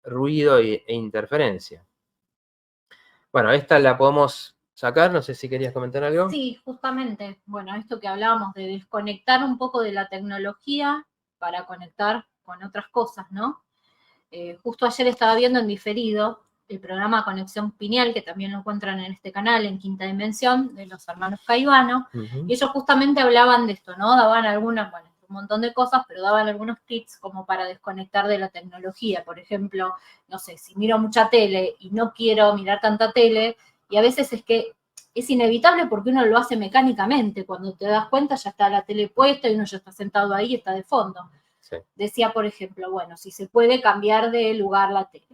Speaker 1: ruido e interferencia. Bueno, esta la podemos sacar, no sé si querías comentar algo.
Speaker 2: Sí, justamente, bueno, esto que hablábamos de desconectar un poco de la tecnología para conectar con otras cosas, ¿no? Justo ayer estaba viendo en diferido el programa Conexión Pineal, que también lo encuentran en este canal, en Quinta Dimensión, de los hermanos Caivano, y ellos justamente hablaban de esto, ¿no? Daban algunas, bueno, un montón de cosas, pero daban algunos tips como para desconectar de la tecnología. Por ejemplo, no sé, si miro mucha tele y no quiero mirar tanta tele, y a veces es que es inevitable porque uno lo hace mecánicamente, cuando te das cuenta ya está la tele puesta y uno ya está sentado ahí y está de fondo. Sí. Decía, por ejemplo, bueno, si se puede cambiar de lugar la tele.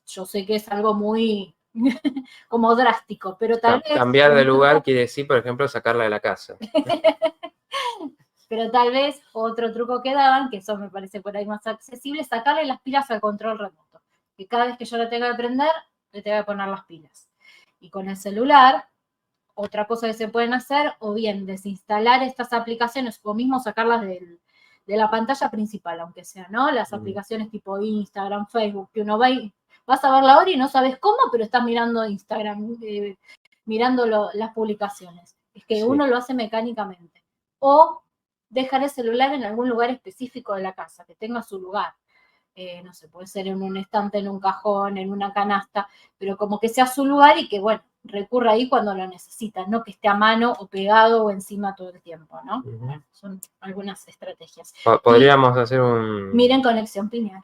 Speaker 2: Yo sé que es algo muy como drástico, pero tal vez...
Speaker 1: Cambiar de lugar quiere decir, por ejemplo, sacarla de la casa.
Speaker 2: Pero tal vez otro truco que daban, que eso me parece por ahí más accesible, sacarle las pilas al control remoto. que cada vez que yo la tenga que prender, le tenga que poner las pilas. Y con el celular, otra cosa que se pueden hacer, o bien desinstalar estas aplicaciones, o mismo sacarlas de la pantalla principal, aunque sea, ¿no? Las aplicaciones tipo Instagram, Facebook, que uno va y vas a ver la hora y no sabes cómo, pero estás mirando Instagram, mirando las publicaciones. Es que uno lo hace mecánicamente. O dejar el celular en algún lugar específico de la casa, que tenga su lugar. No sé, puede ser en un estante, en un cajón, en una canasta, pero como que sea su lugar y que, bueno, recurra ahí cuando lo necesita, no que esté a mano o pegado o encima todo el tiempo, ¿no? Son algunas estrategias.
Speaker 1: Podríamos hacer un...
Speaker 2: Miren Conexión Pineal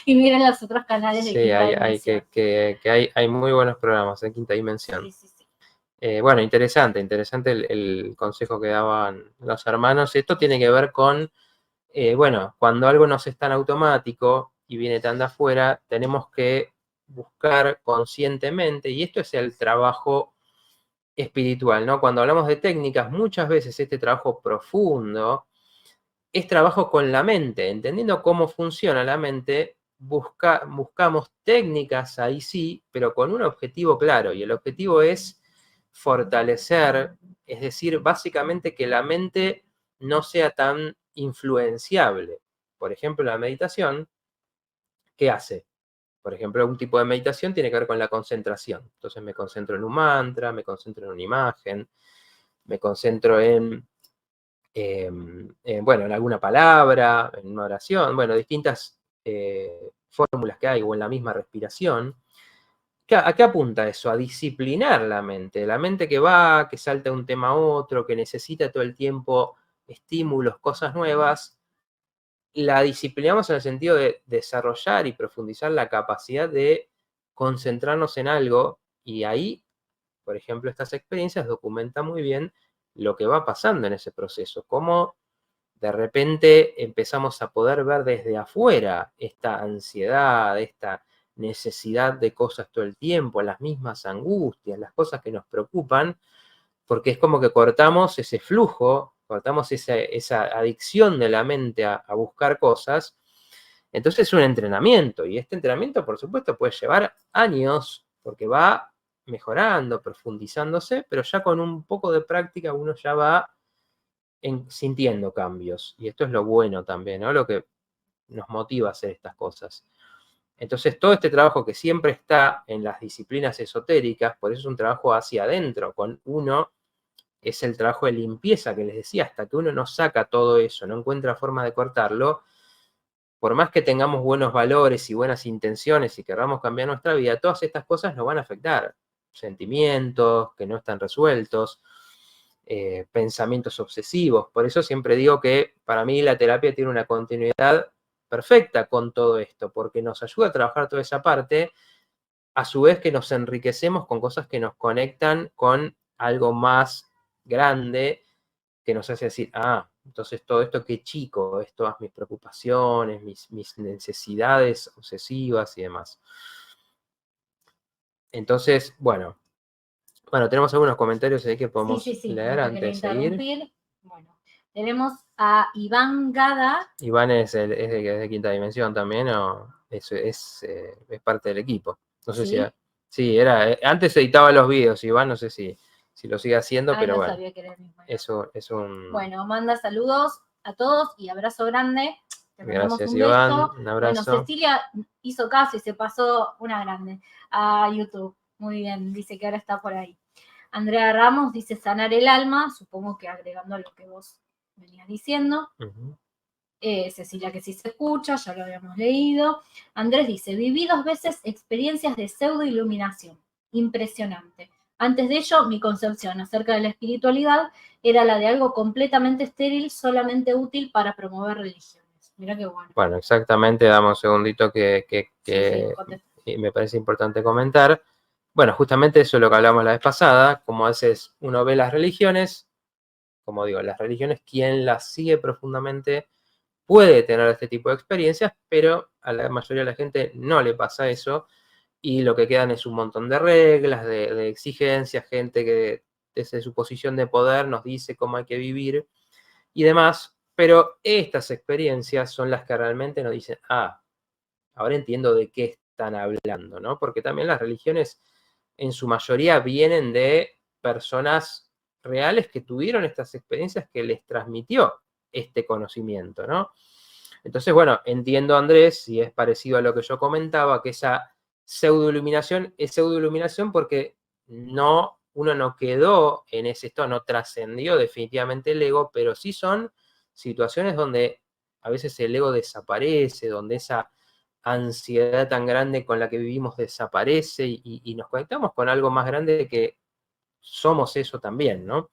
Speaker 2: y miren los otros canales de Quinta Dimensión.
Speaker 1: Hay muy buenos programas de Quinta Dimensión.
Speaker 2: Sí.
Speaker 1: Bueno, interesante el consejo que daban los hermanos. Esto tiene que ver con, bueno, cuando algo nos es tan automático y viene tan de afuera, tenemos que buscar conscientemente, y esto es el trabajo espiritual, ¿no? Cuando hablamos de técnicas, muchas veces este trabajo profundo es trabajo con la mente, entendiendo cómo funciona la mente, buscamos técnicas ahí sí, pero con un objetivo claro, y el objetivo es fortalecer, es decir, básicamente que la mente no sea tan influenciable. Por ejemplo, la meditación, ¿qué hace? Por ejemplo, un tipo de meditación tiene que ver con la concentración. Entonces me concentro en un mantra, me concentro en una imagen, me concentro en bueno, en alguna palabra, en una oración, bueno, distintas fórmulas que hay, o en la misma respiración. ¿A qué apunta eso? A disciplinar la mente que va, que salta de un tema a otro, que necesita todo el tiempo estímulos, cosas nuevas. La disciplinamos en el sentido de desarrollar y profundizar la capacidad de concentrarnos en algo, y ahí, por ejemplo, estas experiencias documentan muy bien lo que va pasando en ese proceso, cómo de repente empezamos a poder ver desde afuera esta ansiedad, esta necesidad de cosas todo el tiempo, las mismas angustias, las cosas que nos preocupan, porque es como que cortamos ese flujo, cortamos esa adicción de la mente a buscar cosas. Entonces es un entrenamiento, y este entrenamiento, por supuesto, puede llevar años, porque va mejorando, profundizándose, pero ya con un poco de práctica uno ya va sintiendo cambios. Y esto es lo bueno también, ¿no? Lo que nos motiva a hacer estas cosas. Entonces, todo este trabajo que siempre está en las disciplinas esotéricas, por eso es un trabajo hacia adentro, con uno, es el trabajo de limpieza que les decía, hasta que uno no saca todo eso, no encuentra forma de cortarlo, por más que tengamos buenos valores y buenas intenciones y queramos cambiar nuestra vida, todas estas cosas nos van a afectar. Sentimientos que no están resueltos, pensamientos obsesivos. Por eso siempre digo que para mí la terapia tiene una continuidad perfecta con todo esto, porque nos ayuda a trabajar toda esa parte, a su vez que nos enriquecemos con cosas que nos conectan con algo más grande, que nos hace decir, entonces todo esto qué chico, es todas mis preocupaciones, mis necesidades obsesivas y demás. Entonces, bueno, tenemos algunos comentarios ahí que podemos leer
Speaker 2: no
Speaker 1: antes de seguir.
Speaker 2: Bueno, tenemos a Iván Gada.
Speaker 1: Iván es de Quinta Dimensión también, ¿o? Es parte del equipo. No sé si era. Sí, antes editaba los videos, Iván, no sé si lo sigue haciendo, pero
Speaker 2: no
Speaker 1: bueno.
Speaker 2: Sabía que era el mismo.
Speaker 1: Eso es un.
Speaker 2: Bueno, manda saludos a todos y abrazo grande. Te mandamos
Speaker 1: Gracias,
Speaker 2: un
Speaker 1: Iván.
Speaker 2: beso.
Speaker 1: Un abrazo.
Speaker 2: Bueno, Cecilia hizo caso y se pasó una grande a YouTube. Muy bien, dice que ahora está por ahí. Andrea Ramos dice sanar el alma, supongo que agregando lo que vos venías diciendo. Cecilia que sí se escucha, ya lo habíamos leído. Andrés dice, viví 2 veces experiencias de pseudo-iluminación. Impresionante. Antes de ello, mi concepción acerca de la espiritualidad era la de algo completamente estéril, solamente útil para promover religiones. Mirá qué bueno. Bueno,
Speaker 1: exactamente, dame un segundito que me parece importante comentar. Bueno, justamente eso es lo que hablamos la vez pasada, como a veces uno ve las religiones, como digo, las religiones, quien las sigue profundamente puede tener este tipo de experiencias, pero a la mayoría de la gente no le pasa eso, y lo que quedan es un montón de reglas, de exigencias, gente que desde su posición de poder nos dice cómo hay que vivir y demás, pero estas experiencias son las que realmente nos dicen, ahora entiendo de qué están hablando, ¿no? Porque también las religiones en su mayoría vienen de personas reales que tuvieron estas experiencias que les transmitió este conocimiento, ¿no? Entonces, bueno, entiendo, Andrés, si es parecido a lo que yo comentaba, que esa pseudoiluminación es pseudoiluminación porque uno no quedó en ese estado, no trascendió definitivamente el ego, pero sí son situaciones donde a veces el ego desaparece, donde esa ansiedad tan grande con la que vivimos desaparece y nos conectamos con algo más grande que somos eso también, ¿no?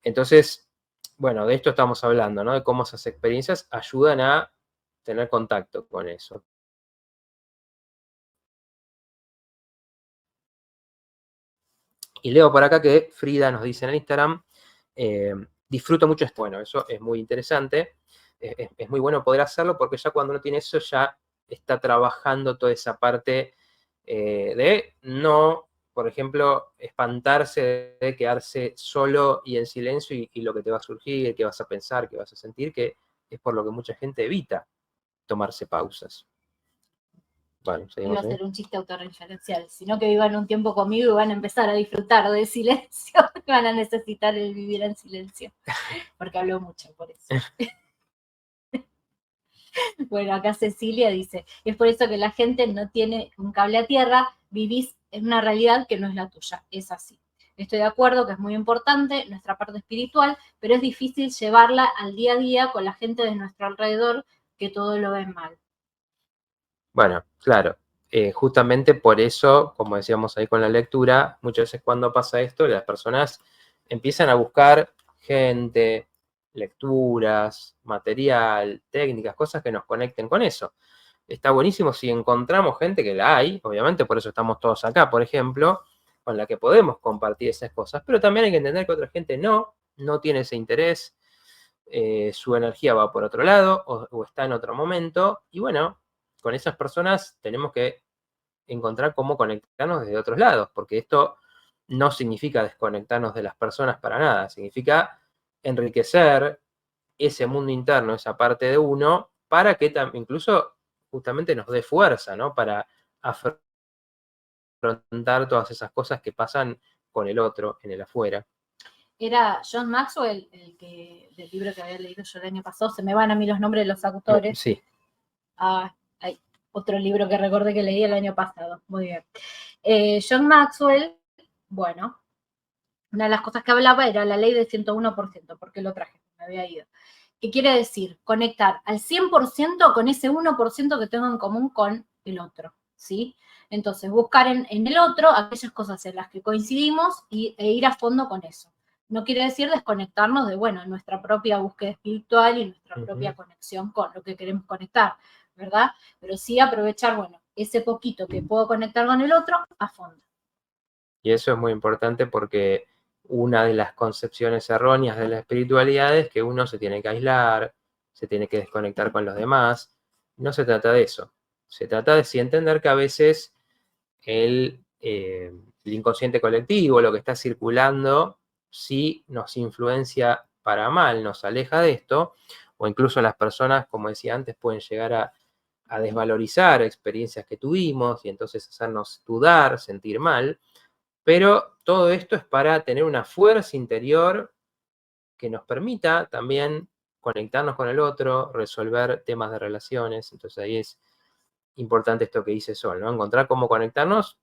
Speaker 1: Entonces, bueno, de esto estamos hablando, ¿no? De cómo esas experiencias ayudan a tener contacto con eso. Y leo por acá que Frida nos dice en el Instagram, disfruto mucho esto. Bueno, eso es muy interesante. Es muy bueno poder hacerlo porque ya cuando uno tiene eso ya está trabajando toda esa parte de no, por ejemplo, espantarse de quedarse solo y en silencio y lo que te va a surgir, qué vas a pensar, qué vas a sentir, que es por lo que mucha gente evita tomarse pausas. Bueno,
Speaker 2: Iba a
Speaker 1: seguimos ahí.
Speaker 2: hacer un chiste autorreferencial, sino que vivan un tiempo conmigo y van a empezar a disfrutar del silencio, van a necesitar el vivir en silencio, porque hablo mucho por eso. Bueno, acá Cecilia dice, es por eso que la gente no tiene un cable a tierra, vivís en una realidad que no es la tuya, es así. Estoy de acuerdo que es muy importante nuestra parte espiritual, pero es difícil llevarla al día a día con la gente de nuestro alrededor que todo lo ven mal.
Speaker 1: Bueno, claro, justamente por eso, como decíamos ahí con la lectura, muchas veces cuando pasa esto, las personas empiezan a buscar gente, lecturas, material, técnicas, cosas que nos conecten con eso. Está buenísimo si encontramos gente que la hay, obviamente por eso estamos todos acá, por ejemplo, con la que podemos compartir esas cosas, pero también hay que entender que otra gente no tiene ese interés, su energía va por otro lado o está en otro momento, y bueno, con esas personas tenemos que encontrar cómo conectarnos desde otros lados, porque esto no significa desconectarnos de las personas para nada, significa enriquecer ese mundo interno, esa parte de uno, para que incluso justamente nos dé fuerza, ¿no? Para afrontar todas esas cosas que pasan con el otro, en el afuera.
Speaker 2: Era John Maxwell, del libro que había leído yo el año pasado, se me van a mí los nombres de los autores.
Speaker 1: Sí.
Speaker 2: Hay otro libro que recordé que leí el año pasado, muy bien. John Maxwell, bueno, una de las cosas que hablaba era la ley del 101%, porque lo traje, me había ido. ¿Qué quiere decir? Conectar al 100% con ese 1% que tengo en común con el otro, ¿sí? Entonces, buscar en el otro aquellas cosas en las que coincidimos e ir a fondo con eso. No quiere decir desconectarnos de, bueno, nuestra propia búsqueda espiritual y nuestra propia conexión con lo que queremos conectar, ¿verdad? Pero sí aprovechar, bueno, ese poquito que puedo conectar con el otro a fondo.
Speaker 1: Y eso es muy importante porque una de las concepciones erróneas de la espiritualidad es que uno se tiene que aislar, se tiene que desconectar con los demás. No se trata de eso. Se trata de sí entender que a veces el inconsciente colectivo, lo que está circulando, sí nos influencia para mal, nos aleja de esto, o incluso las personas, como decía antes, pueden llegar a desvalorizar experiencias que tuvimos y entonces hacernos dudar, sentir mal. Pero todo esto es para tener una fuerza interior que nos permita también conectarnos con el otro, resolver temas de relaciones. Entonces ahí es importante esto que dice Sol, ¿no? Encontrar cómo conectarnos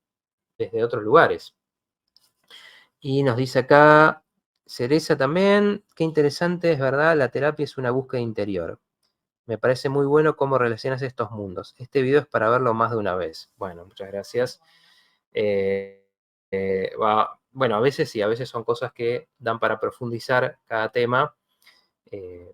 Speaker 1: desde otros lugares. Y nos dice acá Cereza también, qué interesante, es verdad, la terapia es una búsqueda interior. Me parece muy bueno cómo relacionas estos mundos. Este video es para verlo más de una vez. Bueno, muchas gracias. Bueno, a veces sí, a veces son cosas que dan para profundizar cada tema,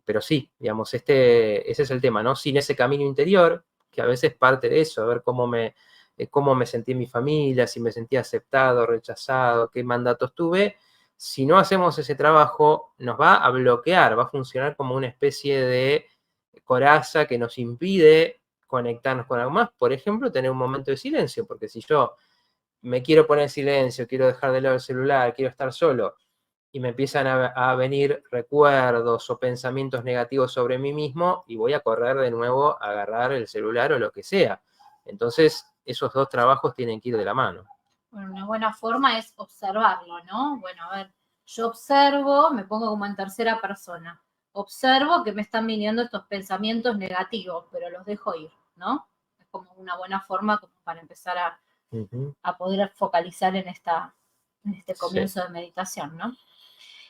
Speaker 1: pero sí, digamos, ese es el tema, ¿no? Sin ese camino interior, que a veces parte de eso, a ver cómo me sentí en mi familia, si me sentí aceptado, rechazado, qué mandatos tuve. Si no hacemos ese trabajo, nos va a bloquear, va a funcionar como una especie de coraza que nos impide conectarnos con algo más. Por ejemplo, tener un momento de silencio, porque si yo me quiero poner en silencio, quiero dejar de lado el celular, quiero estar solo, y me empiezan a venir recuerdos o pensamientos negativos sobre mí mismo, y voy a correr de nuevo a agarrar el celular o lo que sea. Entonces, esos dos trabajos tienen que ir de la mano.
Speaker 2: Bueno, una buena forma es observarlo, ¿no? Bueno, a ver, yo observo, me pongo como en tercera persona. Observo que me están viniendo estos pensamientos negativos, pero los dejo ir, ¿no? Es como una buena forma como para empezar a poder focalizar en este comienzo de meditación, ¿no?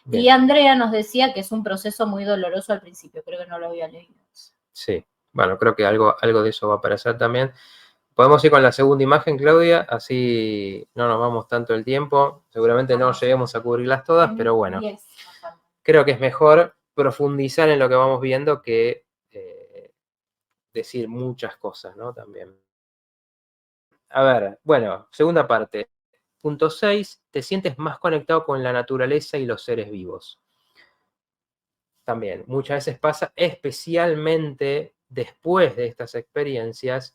Speaker 1: Bien.
Speaker 2: Y Andrea nos decía que es un proceso muy doloroso al principio, creo que no lo había leído.
Speaker 1: Sí, bueno, creo que algo de eso va a aparecer también. Podemos ir con la segunda imagen, Claudia, así no nos vamos tanto el tiempo. Seguramente no lleguemos a cubrirlas todas, pero bueno, creo que es mejor profundizar en lo que vamos viendo que decir muchas cosas, ¿no? También. A ver, bueno, segunda parte. Punto 6, te sientes más conectado con la naturaleza y los seres vivos. También, muchas veces pasa, especialmente después de estas experiencias,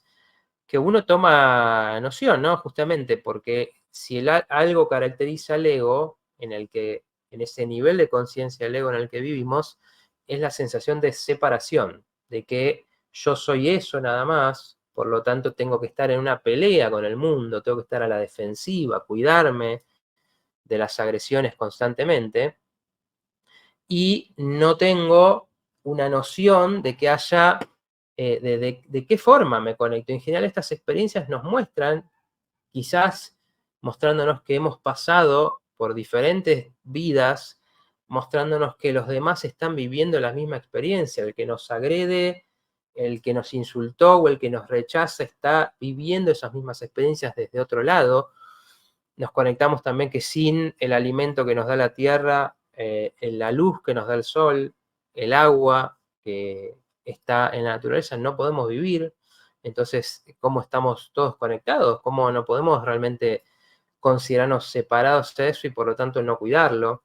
Speaker 1: que uno toma noción, ¿no? Justamente porque si algo caracteriza al ego, en ese nivel de conciencia del ego en el que vivimos, es la sensación de separación, de que yo soy eso nada más, por lo tanto tengo que estar en una pelea con el mundo, tengo que estar a la defensiva, cuidarme de las agresiones constantemente, y no tengo una noción de que haya, de qué forma me conecto. En general estas experiencias nos muestran, quizás mostrándonos que hemos pasado por diferentes vidas, mostrándonos que los demás están viviendo la misma experiencia, el que nos agrede, el que nos insultó o el que nos rechaza está viviendo esas mismas experiencias desde otro lado. Nos conectamos también que sin el alimento que nos da la tierra, la luz que nos da el sol, el agua que está en la naturaleza, no podemos vivir. Entonces, ¿cómo estamos todos conectados? ¿Cómo no podemos realmente considerarnos separados de eso y por lo tanto no cuidarlo?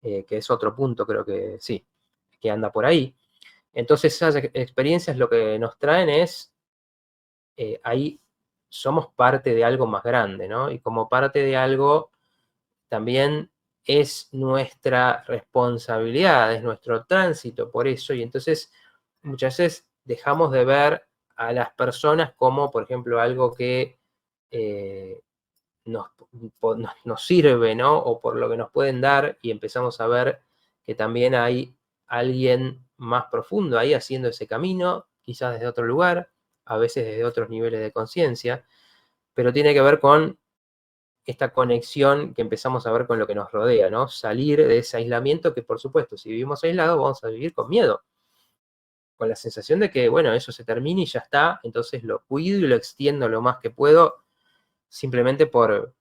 Speaker 1: Que es otro punto, creo que sí, que anda por ahí. Entonces, esas experiencias lo que nos traen es, ahí somos parte de algo más grande, ¿no? Y como parte de algo, también es nuestra responsabilidad, es nuestro tránsito por eso, y entonces muchas veces dejamos de ver a las personas como, por ejemplo, algo que eh, nos sirve, ¿no? O por lo que nos pueden dar, y empezamos a ver que también hay alguien más profundo ahí haciendo ese camino, quizás desde otro lugar, a veces desde otros niveles de conciencia, pero tiene que ver con esta conexión que empezamos a ver con lo que nos rodea, ¿no? Salir de ese aislamiento que, por supuesto, si vivimos aislados, vamos a vivir con miedo, con la sensación de que, bueno, eso se termina y ya está, entonces lo cuido y lo extiendo lo más que puedo, simplemente por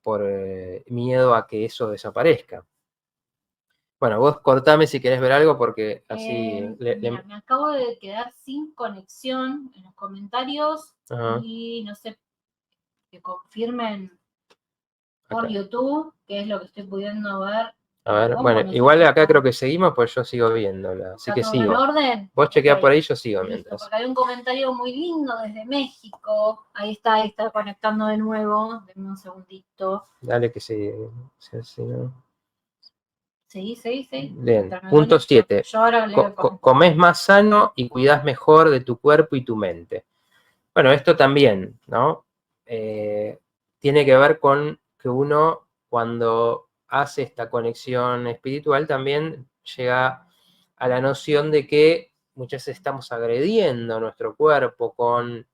Speaker 1: miedo a que eso desaparezca. Bueno, vos cortame si querés ver algo, porque así...
Speaker 2: Mira, me acabo de quedar sin conexión en los comentarios.
Speaker 1: Ajá.
Speaker 2: Y no sé, que confirmen por
Speaker 1: Acá.
Speaker 2: YouTube, que es lo que estoy pudiendo ver.
Speaker 1: A ver,
Speaker 2: ¿Cómo?
Speaker 1: bueno,
Speaker 2: No sé
Speaker 1: igual
Speaker 2: si
Speaker 1: acá
Speaker 2: está,
Speaker 1: creo que seguimos, pues yo sigo viéndola, así
Speaker 2: está
Speaker 1: que
Speaker 2: todo en
Speaker 1: sigo.
Speaker 2: orden.
Speaker 1: Vos chequeá
Speaker 2: Ok,
Speaker 1: por ahí, yo sigo
Speaker 2: listo,
Speaker 1: mientras.
Speaker 2: porque hay un comentario muy lindo desde México. Ahí está conectando de nuevo. Denme un segundito.
Speaker 1: Dale que sí, sí, ¿no?
Speaker 2: Sí.
Speaker 1: Bien, punto 7.
Speaker 2: Yo ahora leo el comentario.
Speaker 1: Comés más sano y cuidás mejor de tu cuerpo y tu mente. Bueno, esto también, ¿no? Tiene que ver con que uno, cuando hace esta conexión espiritual, también llega a la noción de que muchas veces estamos agrediendo nuestro cuerpo con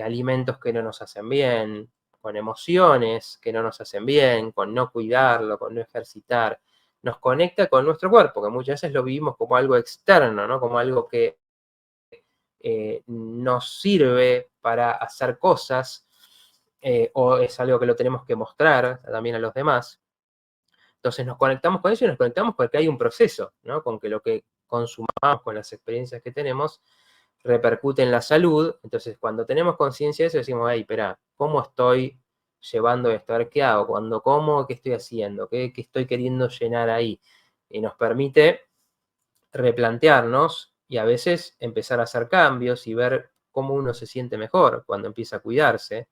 Speaker 1: alimentos que no nos hacen bien, con emociones que no nos hacen bien, con no cuidarlo, con no ejercitar. Nos conecta con nuestro cuerpo, que muchas veces lo vivimos como algo externo, ¿no? Como algo que nos sirve para hacer cosas, o es algo que lo tenemos que mostrar también a los demás. Entonces nos conectamos con eso y nos conectamos porque hay un proceso, ¿no? Con que lo que consumamos, con las experiencias que tenemos, repercute en la salud. Entonces, cuando tenemos conciencia de eso, decimos, hey, espera, ¿cómo estoy llevando esto? A ver, ¿qué hago? Cuando como, ¿qué estoy haciendo? ¿Qué estoy queriendo llenar ahí? Y nos permite replantearnos y a veces empezar a hacer cambios y ver cómo uno se siente mejor cuando empieza a cuidarse,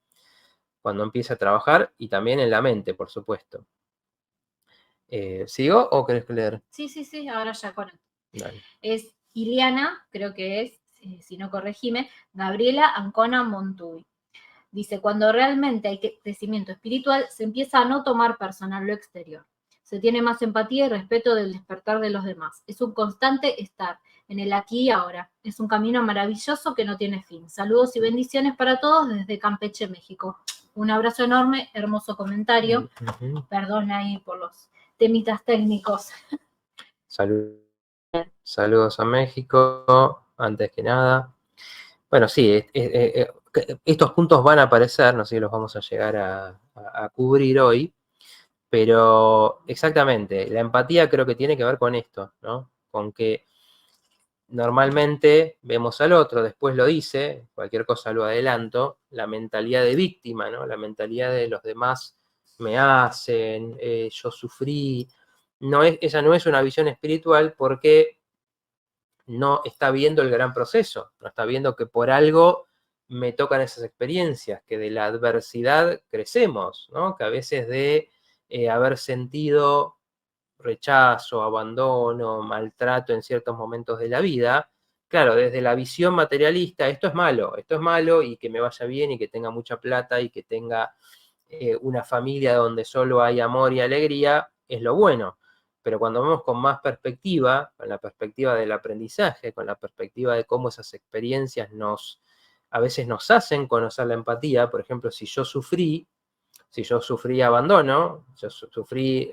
Speaker 1: cuando empieza a trabajar, y también en la mente, por supuesto. ¿Sigo o querés leer?
Speaker 2: Sí, ahora ya conecto.
Speaker 1: Dale.
Speaker 2: Es Ileana, creo que es, si no corregime, Gabriela Ancona Montuy. Dice, cuando realmente hay crecimiento espiritual, se empieza a no tomar personal lo exterior. Se tiene más empatía y respeto del despertar de los demás. Es un constante estar en el aquí y ahora. Es un camino maravilloso que no tiene fin. Saludos y bendiciones para todos desde Campeche, México. Un abrazo enorme, hermoso comentario. Perdón ahí por los temitas técnicos.
Speaker 1: Saludos a México, antes que nada. Bueno, sí, estos puntos van a aparecer, no sé si los vamos a llegar a cubrir hoy, pero exactamente, la empatía creo que tiene que ver con esto, ¿no? Con que normalmente vemos al otro, después lo dice, cualquier cosa lo adelanto, la mentalidad de víctima, ¿no? La mentalidad de los demás me hacen, yo sufrí. Esa no es una visión espiritual porque no está viendo el gran proceso, no está viendo que por algo me tocan esas experiencias, que de la adversidad crecemos, ¿no? Que a veces de haber sentido rechazo, abandono, maltrato en ciertos momentos de la vida, claro, desde la visión materialista, esto es malo y que me vaya bien y que tenga mucha plata y que tenga una familia donde solo hay amor y alegría, es lo bueno. Pero cuando vemos con más perspectiva, con la perspectiva del aprendizaje, con la perspectiva de cómo esas experiencias a veces nos hacen conocer la empatía, por ejemplo, si yo sufrí abandono, yo sufrí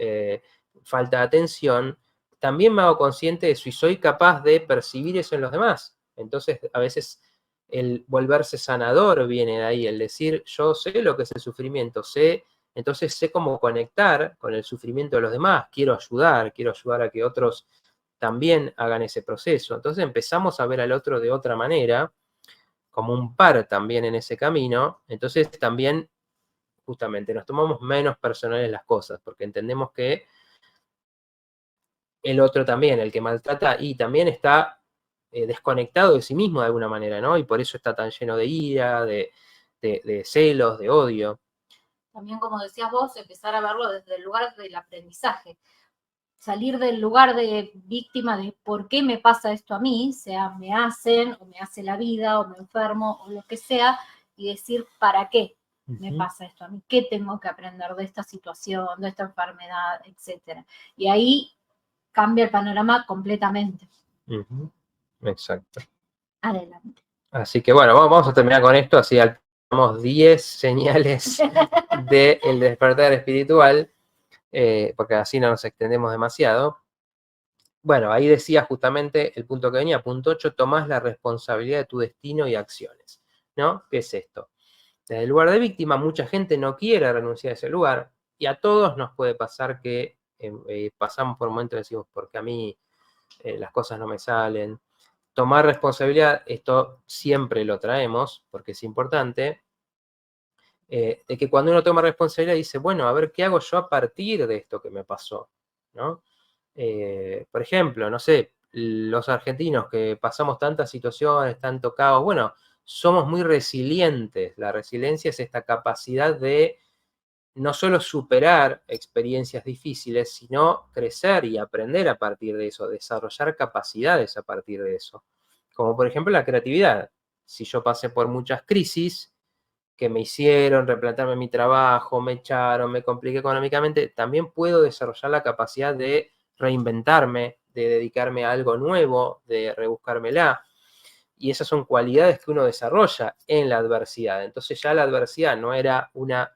Speaker 1: falta de atención, también me hago consciente de si soy capaz de percibir eso en los demás. Entonces, a veces el volverse sanador viene de ahí, el decir, yo sé lo que es el sufrimiento, entonces sé cómo conectar con el sufrimiento de los demás, quiero ayudar a que otros también hagan ese proceso. Entonces empezamos a ver al otro de otra manera, como un par también en ese camino, entonces también justamente nos tomamos menos personales las cosas, porque entendemos que el otro también, el que maltrata, y también está desconectado de sí mismo de alguna manera, ¿no? Y por eso está tan lleno de ira, de celos, de odio.
Speaker 2: También, como decías vos, empezar a verlo desde el lugar del aprendizaje. Salir del lugar de víctima de por qué me pasa esto a mí, sea me hacen, o me hace la vida, o me enfermo, o lo que sea, y decir para qué me pasa esto a mí, qué tengo que aprender de esta situación, de esta enfermedad, etcétera. Y ahí cambia el panorama completamente.
Speaker 1: Exacto.
Speaker 2: Adelante.
Speaker 1: Así que bueno, vamos a terminar con esto, así tenemos 10 señales del despertar espiritual, porque así no nos extendemos demasiado. Bueno, ahí decía justamente el punto que venía, punto 8, tomás la responsabilidad de tu destino y acciones, ¿no? ¿Qué es esto? Desde el lugar de víctima, mucha gente no quiere renunciar a ese lugar, y a todos nos puede pasar que pasamos por momentos y decimos, porque a mí las cosas no me salen. Tomar responsabilidad, esto siempre lo traemos, porque es importante, de que cuando uno toma responsabilidad dice, bueno, a ver, ¿qué hago yo a partir de esto que me pasó? ¿No? Por ejemplo, no sé, los argentinos que pasamos tantas situaciones, tanto caos, bueno, somos muy resilientes. La resiliencia es esta capacidad de no solo superar experiencias difíciles, sino crecer y aprender a partir de eso, desarrollar capacidades a partir de eso. Como por ejemplo la creatividad. Si yo pasé por muchas crisis que me hicieron replantearme mi trabajo, me echaron, me compliqué económicamente, también puedo desarrollar la capacidad de reinventarme, de dedicarme a algo nuevo, de rebuscármela. Y esas son cualidades que uno desarrolla en la adversidad. Entonces ya la adversidad no era una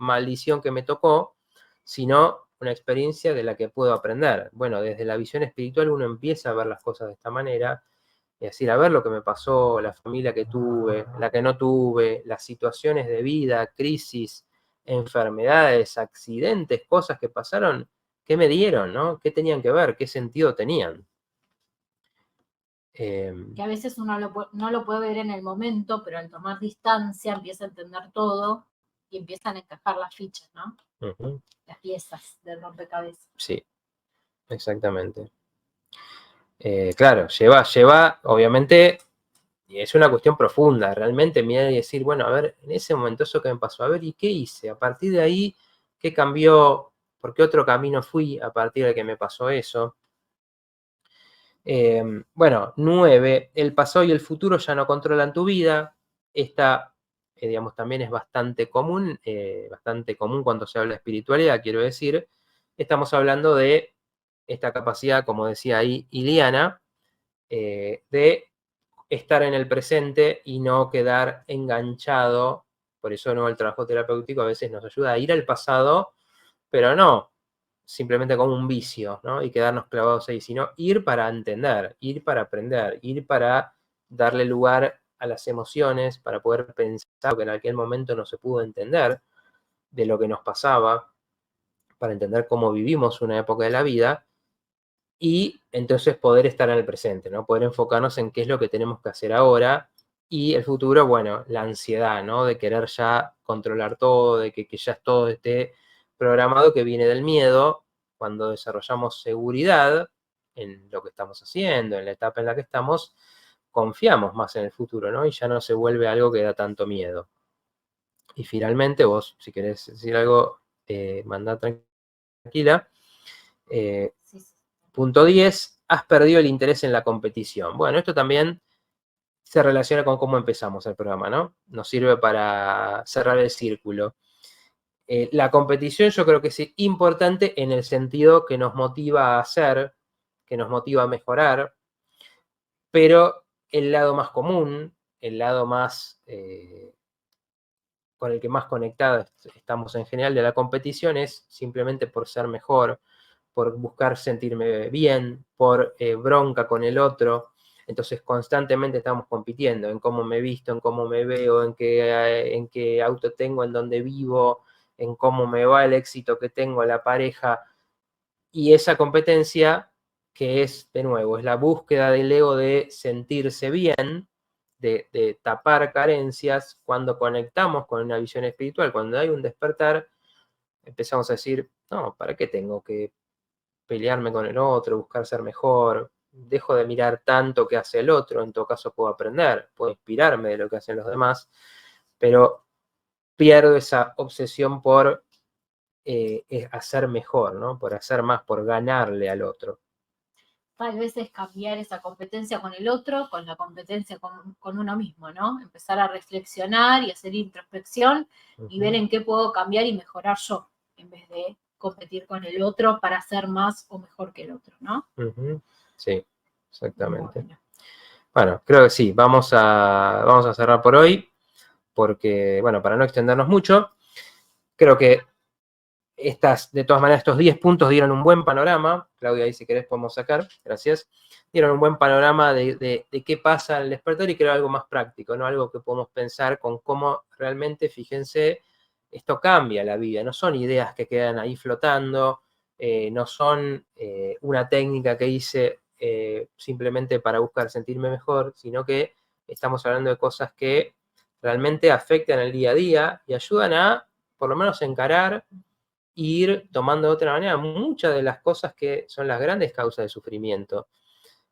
Speaker 1: maldición que me tocó, sino una experiencia de la que puedo aprender. Bueno, desde la visión espiritual uno empieza a ver las cosas de esta manera y decir, a ver lo que me pasó, la familia que tuve, la que no tuve, las situaciones de vida, crisis, enfermedades, accidentes, cosas que pasaron, ¿qué me dieron, no? ¿Qué tenían que ver? ¿Qué sentido tenían?
Speaker 2: Que a veces uno no lo puede ver en el momento, pero al tomar distancia empieza a entender todo y empiezan a encajar las fichas, ¿no? Las piezas del rompecabezas.
Speaker 1: Sí, exactamente. Claro, lleva, obviamente, y es una cuestión profunda, realmente mirar y decir, bueno, a ver, en ese momento eso que me pasó, a ver, ¿y qué hice? A partir de ahí, ¿qué cambió? ¿Por qué otro camino fui a partir de que me pasó eso? Bueno, 9, el pasado y el futuro ya no controlan tu vida. Esta, digamos, también es bastante común cuando se habla de espiritualidad, quiero decir. Estamos hablando de esta capacidad, como decía ahí Iliana, de estar en el presente y no quedar enganchado. Por eso el trabajo terapéutico a veces nos ayuda a ir al pasado, pero no simplemente como un vicio, ¿no? Y quedarnos clavados ahí, sino ir para entender, ir para aprender, ir para darle lugar a las emociones, para poder pensar lo que en aquel momento no se pudo entender de lo que nos pasaba, para entender cómo vivimos una época de la vida y entonces poder estar en el presente, ¿no? Poder enfocarnos en qué es lo que tenemos que hacer ahora y el futuro, bueno, la ansiedad, ¿no? De querer ya controlar todo, de que ya todo esté programado, que viene del miedo. Cuando desarrollamos seguridad en lo que estamos haciendo, en la etapa en la que estamos, confiamos más en el futuro, ¿no? Y ya no se vuelve algo que da tanto miedo. Y finalmente, vos, si querés decir algo, mandá tranquila.
Speaker 2: Sí, sí.
Speaker 1: Punto 10, has perdido el interés en la competición. Bueno, esto también se relaciona con cómo empezamos el programa, ¿no? Nos sirve para cerrar el círculo. La competición yo creo que es importante en el sentido que nos motiva a hacer, que nos motiva a mejorar, pero el lado más común, el lado más con el que más conectados estamos en general de la competición es simplemente por ser mejor, por buscar sentirme bien, por bronca con el otro. Entonces constantemente estamos compitiendo en cómo me visto, en cómo me veo, en qué auto tengo, en dónde vivo, en cómo me va el éxito que tengo, la pareja. Y esa competencia que es, de nuevo, es la búsqueda del ego de sentirse bien, de tapar carencias. Cuando conectamos con una visión espiritual, cuando hay un despertar, empezamos a decir, no, ¿para qué tengo que pelearme con el otro, buscar ser mejor? Dejo de mirar tanto que hace el otro, en todo caso puedo aprender, puedo inspirarme de lo que hacen los demás, pero pierdo esa obsesión por hacer mejor, ¿no? Por hacer más, por ganarle al otro.
Speaker 2: Tal vez es cambiar esa competencia con el otro, con la competencia con uno mismo, ¿no? Empezar a reflexionar y hacer introspección y ver en qué puedo cambiar y mejorar yo, en vez de competir con el otro para ser más o mejor que el otro, ¿no?
Speaker 1: Sí, exactamente. Bueno, creo que sí, vamos a cerrar por hoy, porque, bueno, para no extendernos mucho, creo que de todas maneras, estos 10 puntos dieron un buen panorama. Claudia, ahí si querés podemos sacar, gracias. Dieron un buen panorama de qué pasa al despertar y creo algo más práctico, ¿no? Algo que podemos pensar con cómo realmente, fíjense, esto cambia la vida. No son ideas que quedan ahí flotando, no son una técnica que hice simplemente para buscar sentirme mejor, sino que estamos hablando de cosas que realmente afectan el día a día y ayudan a, por lo menos, encarar ir tomando de otra manera muchas de las cosas que son las grandes causas de sufrimiento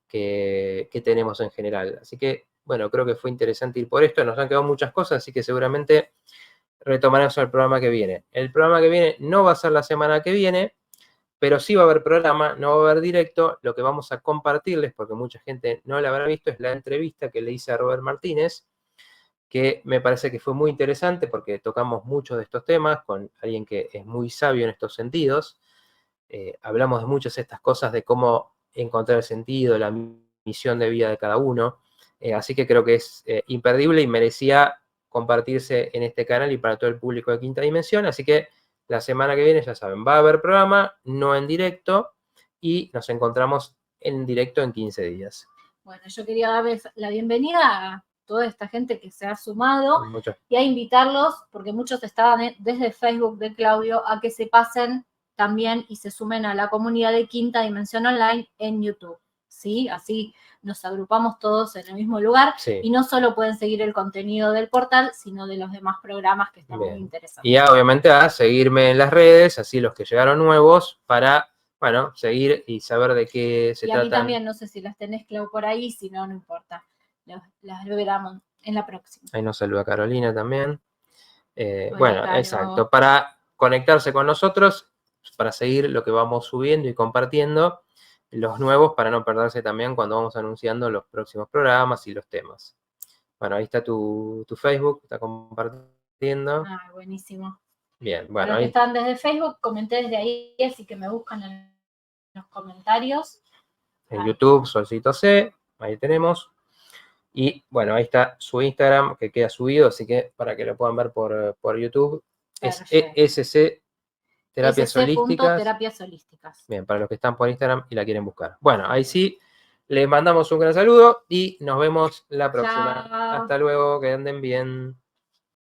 Speaker 1: que tenemos en general. Así que, bueno, creo que fue interesante ir por esto. Nos han quedado muchas cosas, así que seguramente retomaremos el programa que viene. El programa que viene no va a ser la semana que viene, pero sí va a haber programa, no va a haber directo. Lo que vamos a compartirles, porque mucha gente no la habrá visto, es la entrevista que le hice a Robert Martínez, que me parece que fue muy interesante porque tocamos muchos de estos temas con alguien que es muy sabio en estos sentidos. Hablamos de muchas de estas cosas, de cómo encontrar el sentido, la misión de vida de cada uno. Así que creo que es imperdible y merecía compartirse en este canal y para todo el público de Quinta Dimensión. Así que la semana que viene, ya saben, va a haber programa, no en directo, y nos encontramos en directo en 15 días.
Speaker 2: Bueno, yo quería darles la bienvenida a toda esta gente que se ha sumado
Speaker 1: Muchas.
Speaker 2: y a invitarlos, porque muchos estaban desde Facebook de Claudio, a que se pasen también y se sumen a la comunidad de Quinta Dimensión Online en YouTube, ¿sí? Así nos agrupamos todos en el mismo lugar
Speaker 1: Sí.
Speaker 2: Y no solo pueden seguir el contenido del portal, sino de los demás programas que están muy interesantes.
Speaker 1: Y obviamente a seguirme en las redes, así los que llegaron nuevos, para, bueno, seguir y saber de qué se trata.
Speaker 2: Y a mí también, no sé si las tenés, Clau, por ahí, si no, no importa. Las veremos en la próxima.
Speaker 1: Ahí nos saluda Carolina también.
Speaker 2: Hola,
Speaker 1: bueno,
Speaker 2: Caro.
Speaker 1: exacto. Para conectarse con nosotros, para seguir lo que vamos subiendo y compartiendo, los nuevos para no perderse también cuando vamos anunciando los próximos programas y los temas. Bueno, ahí está tu Facebook, está compartiendo.
Speaker 2: Ah, buenísimo.
Speaker 1: Bien,
Speaker 2: Para
Speaker 1: bueno,
Speaker 2: los que
Speaker 1: ahí
Speaker 2: están desde Facebook, comenté desde ahí, así que me buscan en los comentarios.
Speaker 1: en YouTube, Solcito C, ahí tenemos. Y bueno, ahí está su Instagram que queda subido, así que para que lo puedan ver por YouTube. Es
Speaker 2: Perfecto.
Speaker 1: ESC Terapias Holísticas.
Speaker 2: Terapias holísticas.
Speaker 1: Bien, para los que están por Instagram y la quieren buscar. Bueno, ahí sí, les mandamos un gran saludo y nos vemos la próxima.
Speaker 2: Chao.
Speaker 1: Hasta luego, que anden bien.